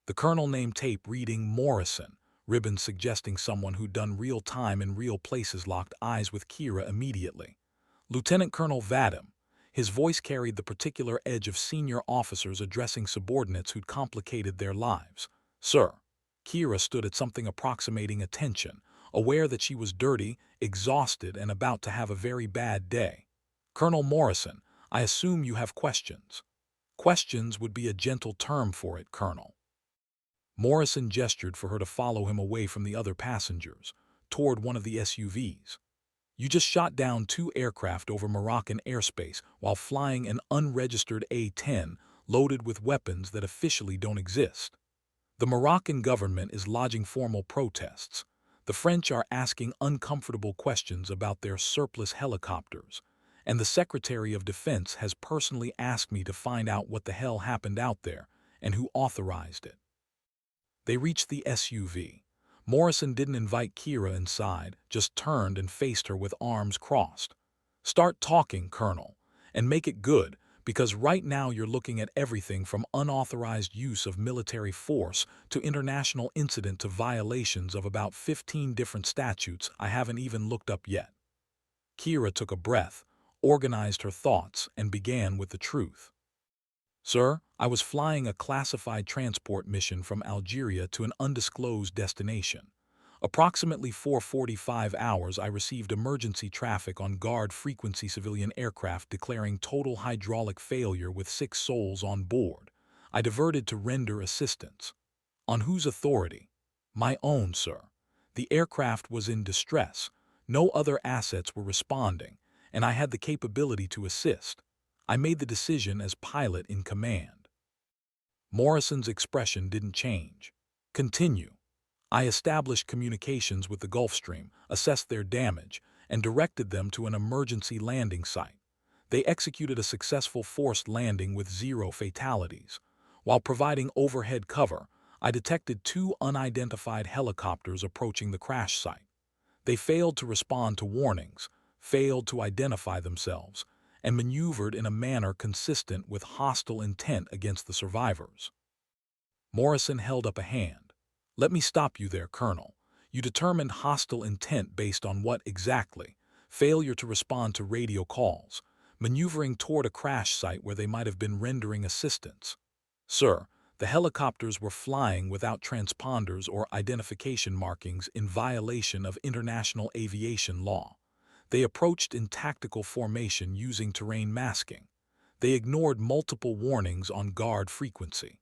The colonel name tape reading Morrison, ribbons suggesting someone who'd done real time in real places, locked eyes with Kira immediately. Lieutenant Colonel Vadim, his voice carried the particular edge of senior officers addressing subordinates who'd complicated their lives. Sir. Kira stood at something approximating attention, aware that she was dirty, exhausted, and about to have a very bad day. Colonel Morrison, I assume you have questions. Questions would be a gentle term for it, Colonel. Morrison gestured for her to follow him away from the other passengers, toward one of the SUVs. You just shot down 2 aircraft over Moroccan airspace while flying an unregistered A-10 loaded with weapons that officially don't exist. The Moroccan government is lodging formal protests. The French are asking uncomfortable questions about their surplus helicopters, and the Secretary of Defense has personally asked me to find out what the hell happened out there and who authorized it. They reached the SUV. Morrison didn't invite Kira inside, just turned and faced her with arms crossed. Start talking, Colonel, and make it good, because right now you're looking at everything from unauthorized use of military force to international incident to violations of about 15 different statutes I haven't even looked up yet. Kira took a breath, organized her thoughts, and began with the truth. Sir, I was flying a classified transport mission from Algeria to an undisclosed destination. Approximately 4:45 hours, I received emergency traffic on guard frequency civilian aircraft declaring total hydraulic failure with 6 souls on board. I diverted to render assistance. On whose authority? My own, sir. The aircraft was in distress. No other assets were responding, and I had the capability to assist. I made the decision as pilot in command. Morrison's expression didn't change. Continue. I established communications with the Gulfstream, assessed their damage, and directed them to an emergency landing site. They executed a successful forced landing with 0 fatalities. While providing overhead cover, I detected 2 unidentified helicopters approaching the crash site. They failed to respond to warnings, failed to identify themselves, and maneuvered in a manner consistent with hostile intent against the survivors. Morrison held up a hand. Let me stop you there, Colonel. You determined hostile intent based on what exactly? Failure to respond to radio calls, maneuvering toward a crash site where they might have been rendering assistance. Sir, the helicopters were flying without transponders or identification markings in violation of international aviation law. They approached in tactical formation using terrain masking. They ignored multiple warnings on guard frequency.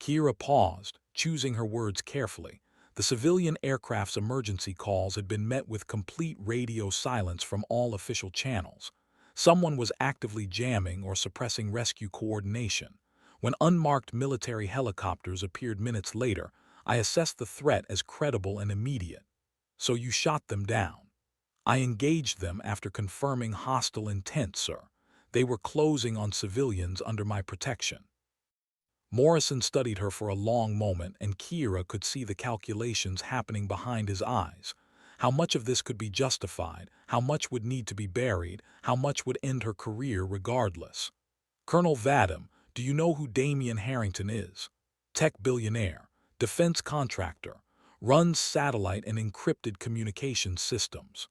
Kira paused, choosing her words carefully. The civilian aircraft's emergency calls had been met with complete radio silence from all official channels. Someone was actively jamming or suppressing rescue coordination. When unmarked military helicopters appeared minutes later, I assessed the threat as credible and immediate. So you shot them down. I engaged them after confirming hostile intent, sir. They were closing on civilians under my protection. Morrison studied her for a long moment, and Kira could see the calculations happening behind his eyes. How much of this could be justified, how much would need to be buried, how much would end her career regardless. Colonel Vadim, do you know who Damian Harrington is? Tech billionaire, defense contractor, runs satellite and encrypted communications systems.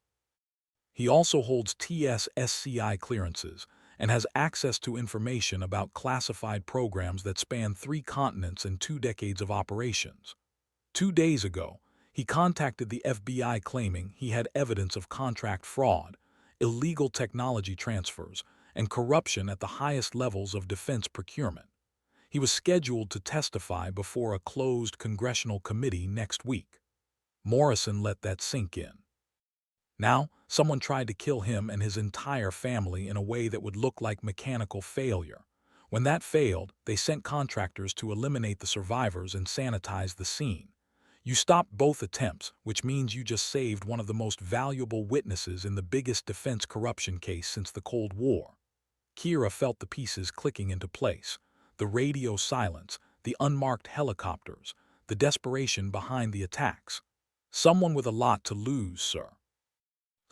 He also holds TS-SCI clearances and has access to information about classified programs that span 3 continents and 2 decades of operations. 2 days ago, he contacted the FBI claiming he had evidence of contract fraud, illegal technology transfers, and corruption at the highest levels of defense procurement. He was scheduled to testify before a closed congressional committee next week. Morrison let that sink in. Now, someone tried to kill him and his entire family in a way that would look like mechanical failure. When that failed, they sent contractors to eliminate the survivors and sanitize the scene. You stopped both attempts, which means you just saved one of the most valuable witnesses in the biggest defense corruption case since the Cold War. Kira felt the pieces clicking into place. The radio silence, the unmarked helicopters, the desperation behind the attacks. Someone with a lot to lose, sir.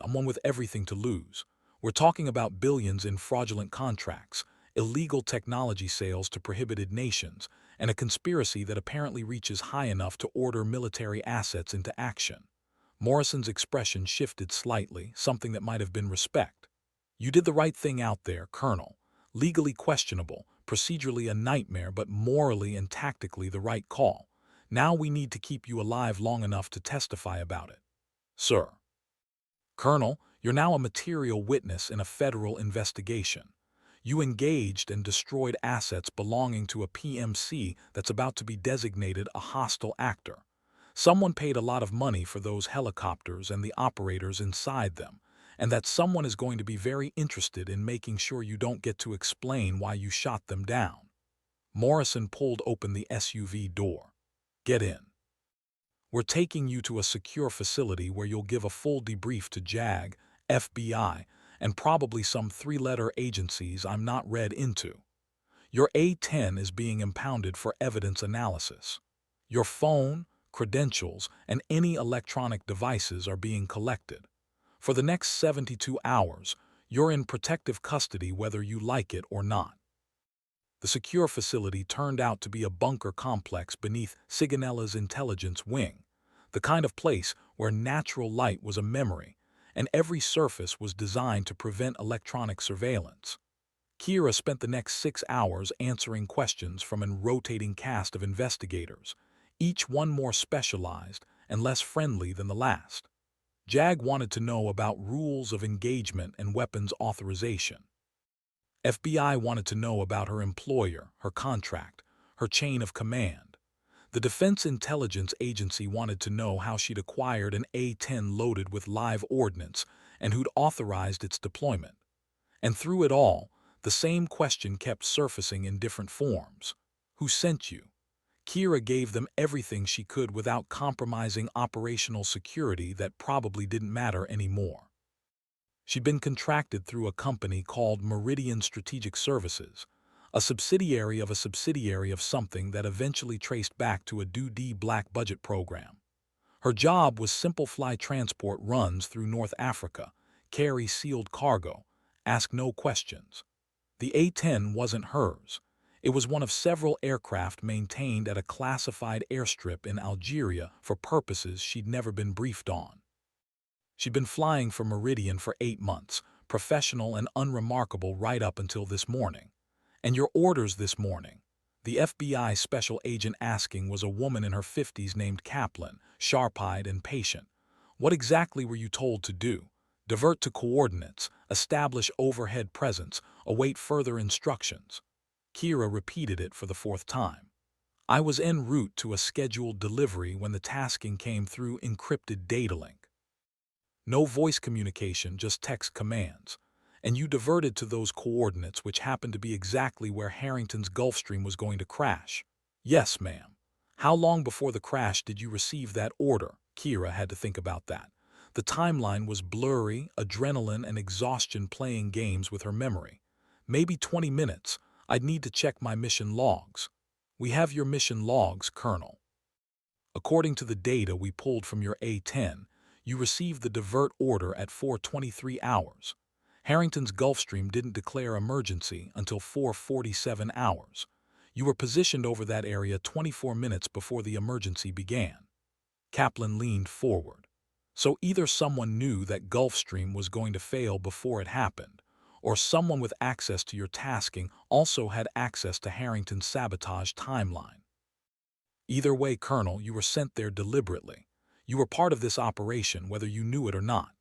Someone with everything to lose. We're talking about billions in fraudulent contracts, illegal technology sales to prohibited nations, and a conspiracy that apparently reaches high enough to order military assets into action. Morrison's expression shifted slightly, something that might have been respect. You did the right thing out there, Colonel. Legally questionable, procedurally a nightmare, but morally and tactically the right call. Now we need to keep you alive long enough to testify about it. Sir. Colonel, you're now a material witness in a federal investigation. You engaged and destroyed assets belonging to a PMC that's about to be designated a hostile actor. Someone paid a lot of money for those helicopters and the operators inside them, and that someone is going to be very interested in making sure you don't get to explain why you shot them down. Morrison pulled open the SUV door. Get in. We're taking you to a secure facility where you'll give a full debrief to JAG, FBI, and probably some 3-letter agencies I'm not read into. Your A-10 is being impounded for evidence analysis. Your phone, credentials, and any electronic devices are being collected. For the next 72 hours, you're in protective custody whether you like it or not. The secure facility turned out to be a bunker complex beneath Sigonella's intelligence wing, the kind of place where natural light was a memory, and every surface was designed to prevent electronic surveillance. Kira spent the next 6 hours answering questions from a rotating cast of investigators, each one more specialized and less friendly than the last. JAG wanted to know about rules of engagement and weapons authorization. FBI wanted to know about her employer, her contract, her chain of command. The Defense Intelligence Agency wanted to know how she'd acquired an A-10 loaded with live ordnance and who'd authorized its deployment. And through it all, the same question kept surfacing in different forms. Who sent you? Kira gave them everything she could without compromising operational security that probably didn't matter anymore. She'd been contracted through a company called Meridian Strategic Services, a subsidiary of something that eventually traced back to a DoD black budget program. Her job was simple: fly transport runs through North Africa, carry sealed cargo, ask no questions. The A-10 wasn't hers. It was one of several aircraft maintained at a classified airstrip in Algeria for purposes she'd never been briefed on. She'd been flying for Meridian for 8 months, professional and unremarkable right up until this morning. And your orders this morning? The FBI special agent asking was a woman in her 50s named Kaplan, sharp-eyed and patient. What exactly were you told to do? Divert to coordinates, establish overhead presence, await further instructions. Kira repeated it for the 4th time. I was en route to a scheduled delivery when the tasking came through encrypted data link. No voice communication, just text commands. And you diverted to those coordinates, which happened to be exactly where Harrington's Gulfstream was going to crash. Yes, ma'am. How long before the crash did you receive that order? Kira had to think about that. The timeline was blurry, adrenaline and exhaustion playing games with her memory. Maybe 20 minutes. I'd need to check my mission logs. We have your mission logs, Colonel. According to the data we pulled from your A-10, you received the divert order at 4:23 hours. Harrington's Gulfstream didn't declare emergency until 4:47 hours. You were positioned over that area 24 minutes before the emergency began. Kaplan leaned forward. So either someone knew that Gulfstream was going to fail before it happened, or someone with access to your tasking also had access to Harrington's sabotage timeline. Either way, Colonel, you were sent there deliberately. You were part of this operation, whether you knew it or not.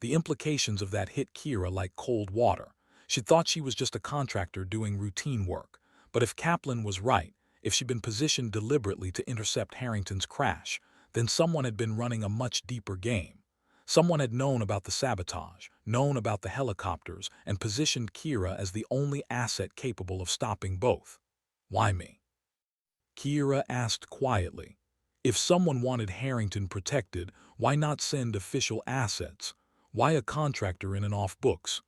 The implications of that hit Kira like cold water. She thought she was just a contractor doing routine work. But if Kaplan was right, if she'd been positioned deliberately to intercept Harrington's crash, then someone had been running a much deeper game. Someone had known about the sabotage, known about the helicopters, and positioned Kira as the only asset capable of stopping both. Why me? Kira asked quietly. If someone wanted Harrington protected, why not send official assets? Why a contractor in and off books?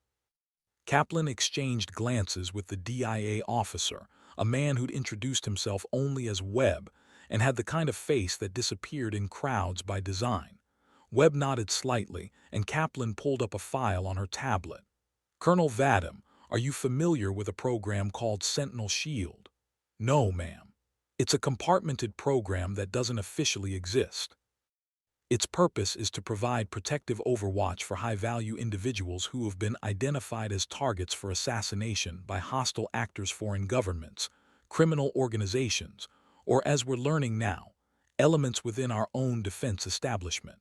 Kaplan exchanged glances with the DIA officer, a man who'd introduced himself only as Webb and had the kind of face that disappeared in crowds by design. Webb nodded slightly, and Kaplan pulled up a file on her tablet. Colonel Vadim, are you familiar with a program called Sentinel Shield? No, ma'am. It's a compartmented program that doesn't officially exist. Its purpose is to provide protective overwatch for high-value individuals who have been identified as targets for assassination by hostile actors, foreign governments, criminal organizations, or, as we're learning now, elements within our own defense establishment.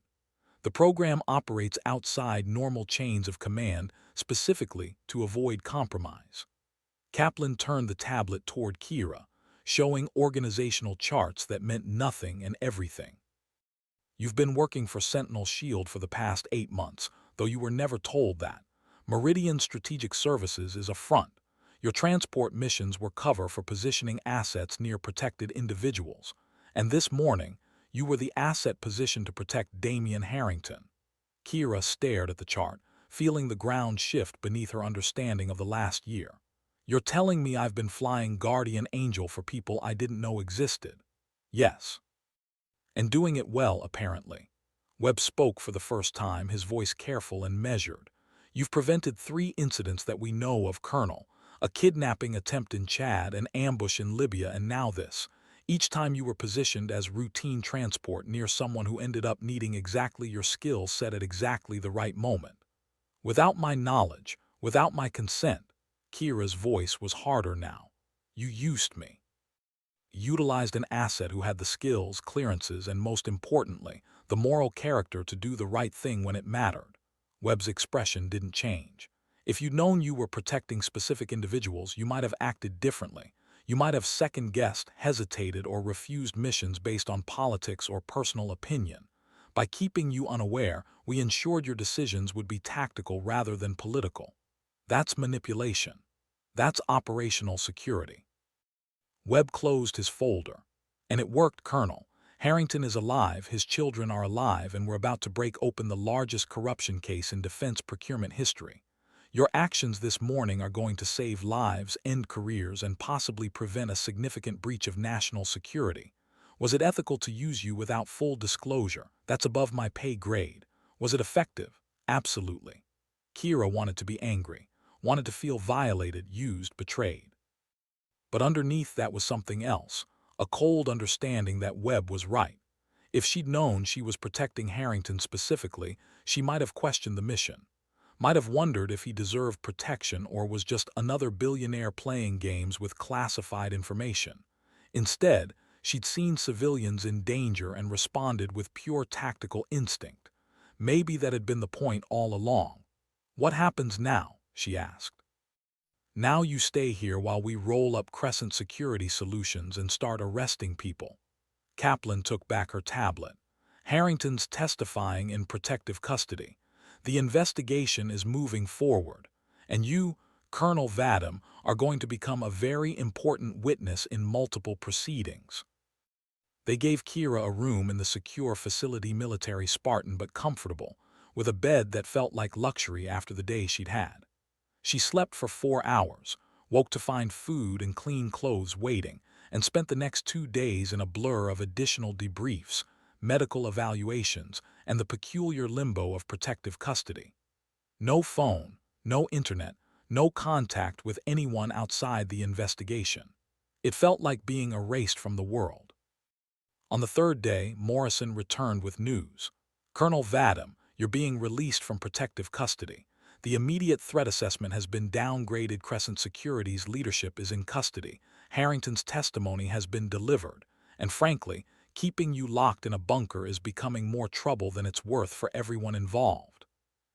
The program operates outside normal chains of command specifically to avoid compromise. Kaplan turned the tablet toward Kira, showing organizational charts that meant nothing and everything. You've been working for Sentinel Shield for the past 8 months, though you were never told that. Meridian Strategic Services is a front. Your transport missions were cover for positioning assets near protected individuals. And this morning, you were the asset positioned to protect Damian Harrington. Kira stared at the chart, feeling the ground shift beneath her understanding of the last year. You're telling me I've been flying Guardian Angel for people I didn't know existed? Yes. And doing it well, apparently. Webb spoke for the first time, his voice careful and measured. You've prevented 3 incidents that we know of, Colonel. A kidnapping attempt in Chad, an ambush in Libya, and now this. Each time you were positioned as routine transport near someone who ended up needing exactly your skill set at exactly the right moment. Without my knowledge, without my consent. Kira's voice was harder now. You used me. Utilized an asset who had the skills, clearances, and most importantly, the moral character to do the right thing when it mattered. Webb's expression didn't change. If you'd known you were protecting specific individuals, you might have acted differently. You might have second-guessed, hesitated, or refused missions based on politics or personal opinion. By keeping you unaware, we ensured your decisions would be tactical rather than political. That's manipulation. That's operational security. Webb closed his folder. And it worked, Colonel. Harrington is alive, his children are alive, and we're about to break open the largest corruption case in defense procurement history. Your actions this morning are going to save lives, end careers, and possibly prevent a significant breach of national security. Was it ethical to use you without full disclosure? That's above my pay grade. Was it effective? Absolutely. Kira wanted to be angry, wanted to feel violated, used, betrayed. But underneath that was something else, a cold understanding that Webb was right. If she'd known she was protecting Harrington specifically, she might have questioned the mission, might have wondered if he deserved protection or was just another billionaire playing games with classified information. Instead, she'd seen civilians in danger and responded with pure tactical instinct. Maybe that had been the point all along. What happens now? She asked. Now you stay here while we roll up Crescent Security Solutions and start arresting people." Kaplan took back her tablet. "Harrington's testifying in protective custody. The investigation is moving forward, and you, Colonel Vadam, are going to become a very important witness in multiple proceedings." They gave Kira a room in the secure facility, military Spartan but comfortable, with a bed that felt like luxury after the day she'd had. She slept for 4 hours, woke to find food and clean clothes waiting, and spent the next 2 days in a blur of additional debriefs, medical evaluations, and the peculiar limbo of protective custody. No phone, no internet, no contact with anyone outside the investigation. It felt like being erased from the world. On the third day, Morrison returned with news. "Colonel Vadam, you're being released from protective custody. The immediate threat assessment has been downgraded. Crescent Security's leadership is in custody. Harrington's testimony has been delivered. And frankly, keeping you locked in a bunker is becoming more trouble than it's worth for everyone involved."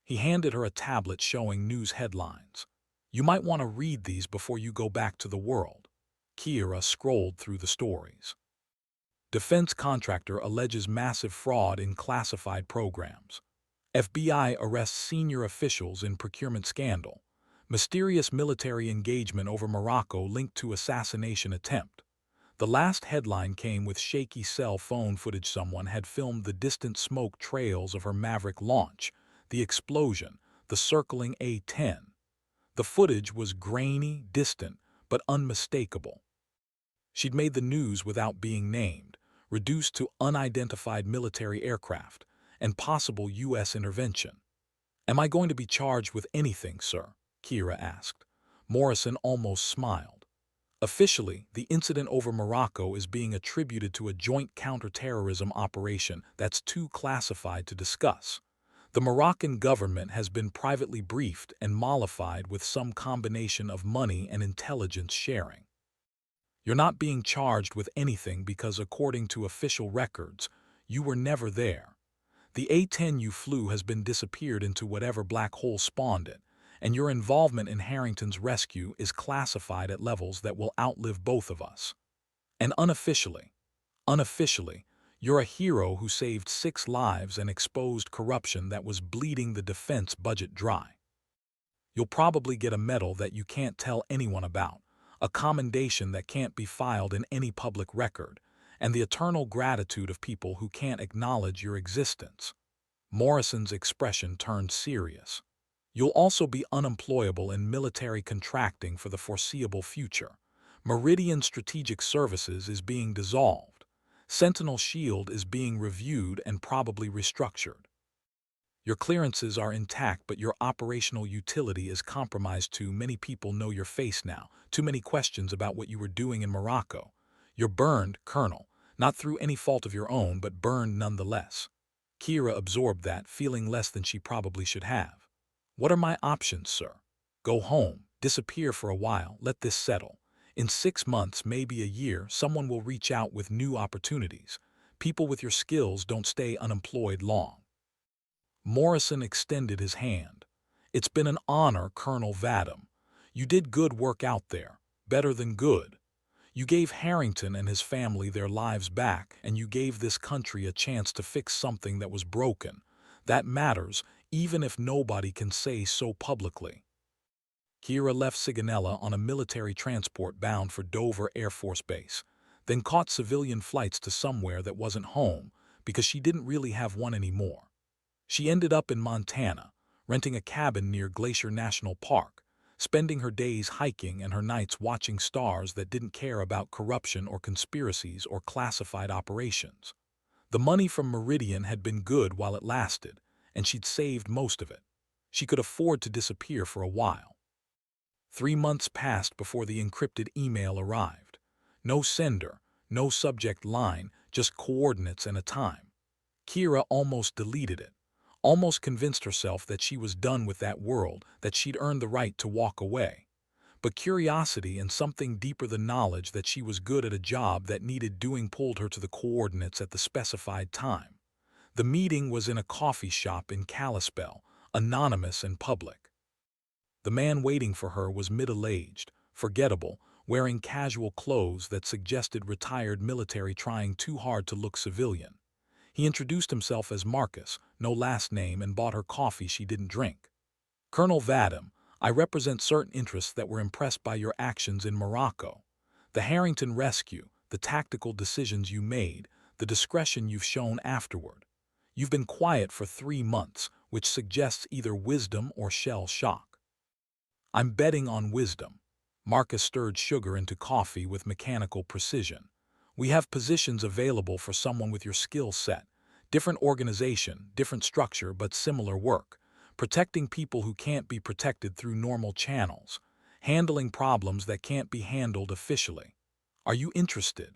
He handed her a tablet showing news headlines. "You might want to read these before you go back to the world." Kira scrolled through the stories. Defense contractor alleges massive fraud in classified programs. FBI arrests senior officials in procurement scandal. Mysterious military engagement over Morocco linked to assassination attempt. The last headline came with shaky cell phone footage. Someone had filmed the distant smoke trails of her Maverick launch, the explosion, the circling A-10. The footage was grainy, distant, but unmistakable. She'd made the news without being named, reduced to unidentified military aircraft, and possible U.S. intervention. "Am I going to be charged with anything, sir?" Kira asked. Morrison almost smiled. "Officially, the incident over Morocco is being attributed to a joint counterterrorism operation that's too classified to discuss. The Moroccan government has been privately briefed and mollified with some combination of money and intelligence sharing. You're not being charged with anything because, according to official records, you were never there. The A-10 you flew has been disappeared into whatever black hole spawned it, and your involvement in Harrington's rescue is classified at levels that will outlive both of us. And unofficially, you're a hero who saved 6 lives and exposed corruption that was bleeding the defense budget dry. You'll probably get a medal that you can't tell anyone about, a commendation that can't be filed in any public record, and the eternal gratitude of people who can't acknowledge your existence." Morrison's expression turned serious. "You'll also be unemployable in military contracting for the foreseeable future. Meridian Strategic Services is being dissolved. Sentinel Shield is being reviewed and probably restructured. Your clearances are intact, but your operational utility is compromised. Too many people know your face now, too many questions about what you were doing in Morocco. You're burned, Colonel, not through any fault of your own, but burned nonetheless." Kira absorbed that, feeling less than she probably should have. "What are my options, sir? Go home, disappear for a while, let this settle. In 6 months, maybe a year, someone will reach out with new opportunities. People with your skills don't stay unemployed long." Morrison extended his hand. "It's been an honor, Colonel Vadam. You did good work out there, better than good. You gave Harrington and his family their lives back, and you gave this country a chance to fix something that was broken. That matters, even if nobody can say so publicly." Kira left Sigonella on a military transport bound for Dover Air Force Base, then caught civilian flights to somewhere that wasn't home because she didn't really have one anymore. She ended up in Montana, renting a cabin near Glacier National Park, spending her days hiking and her nights watching stars that didn't care about corruption or conspiracies or classified operations. The money from Meridian had been good while it lasted, and she'd saved most of it. She could afford to disappear for a while. 3 months passed before the encrypted email arrived. No sender, no subject line, just coordinates and a time. Kira almost deleted it, almost convinced herself that she was done with that world, that she'd earned the right to walk away. But curiosity and something deeper than knowledge that she was good at a job that needed doing pulled her to the coordinates at the specified time. The meeting was in a coffee shop in Kalispell, anonymous and public. The man waiting for her was middle-aged, forgettable, wearing casual clothes that suggested retired military trying too hard to look civilian. He introduced himself as Marcus, no last name, and bought her coffee she didn't drink. Colonel Vadim, I represent certain interests that were impressed by your actions in Morocco. The Harrington rescue, the tactical decisions you made, the discretion you've shown afterward. You've been quiet for 3 months, which suggests either wisdom or shell shock. I'm betting on wisdom. Marcus stirred sugar into coffee with mechanical precision. We have positions available for someone with your skill set. Different organization, different structure, but similar work. Protecting people who can't be protected through normal channels. Handling problems that can't be handled officially. Are you interested?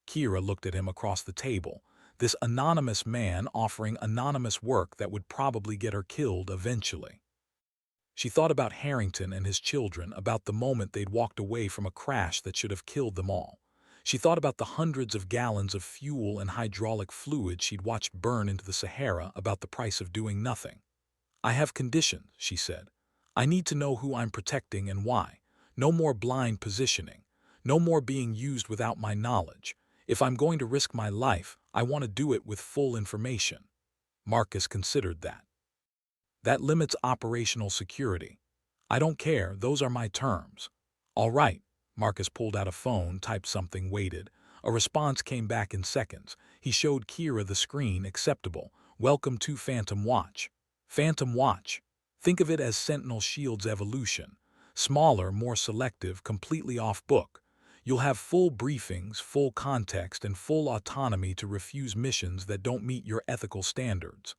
Kira looked at him across the table. This anonymous man offering anonymous work that would probably get her killed eventually. She thought about Harrington and his children, about the moment they'd walked away from a crash that should have killed them all. She thought about the hundreds of gallons of fuel and hydraulic fluid she'd watched burn into the Sahara, about the price of doing nothing. I have conditions, she said. I need to know who I'm protecting and why. No more blind positioning. No more being used without my knowledge. If I'm going to risk my life, I want to do it with full information. Marcus considered that. That limits operational security. I don't care, those are my terms. All right. Marcus pulled out a phone, typed something, waited. A response came back in seconds. He showed Kira the screen. Acceptable. Welcome to Phantom Watch. Phantom Watch. Think of it as Sentinel Shield's evolution. Smaller, more selective, completely off book. You'll have full briefings, full context, and full autonomy to refuse missions that don't meet your ethical standards.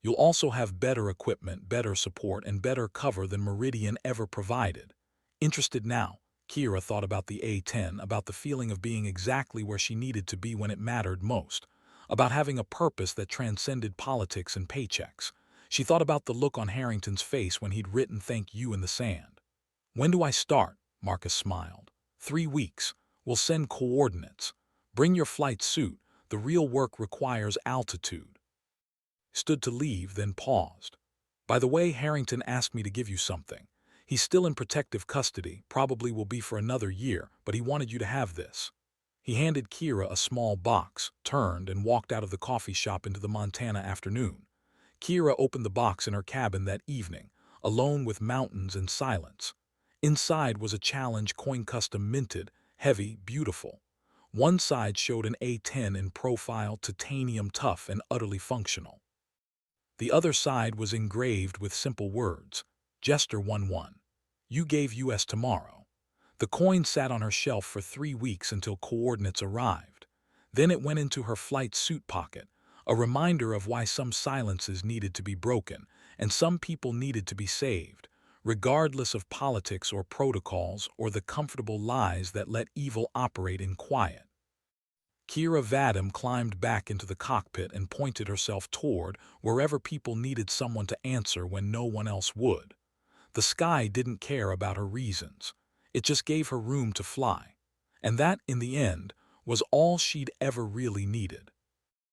You'll also have better equipment, better support, and better cover than Meridian ever provided. Interested now? Kira thought about the A-10, about the feeling of being exactly where she needed to be when it mattered most, about having a purpose that transcended politics and paychecks. She thought about the look on Harrington's face when he'd written "thank you" in the sand. When do I start? Marcus smiled. 3 weeks. We'll send coordinates. Bring your flight suit. The real work requires altitude. Stood to leave, then paused. By the way, Harrington asked me to give you something. He's still in protective custody, probably will be for another year, but he wanted you to have this. He handed Kira a small box, turned, and walked out of the coffee shop into the Montana afternoon. Kira opened the box in her cabin that evening, alone with mountains and silence. Inside was a challenge coin custom minted, heavy, beautiful. One side showed an A-10 in profile, titanium tough and utterly functional. The other side was engraved with simple words, Jester 11. You gave US tomorrow. The coin sat on her shelf for 3 weeks until coordinates arrived. Then it went into her flight suit pocket, a reminder of why some silences needed to be broken and some people needed to be saved, regardless of politics or protocols or the comfortable lies that let evil operate in quiet. Kira Vadim climbed back into the cockpit and pointed herself toward wherever people needed someone to answer when no one else would. The sky didn't care about her reasons. It just gave her room to fly. And that, in the end, was all she'd ever really needed.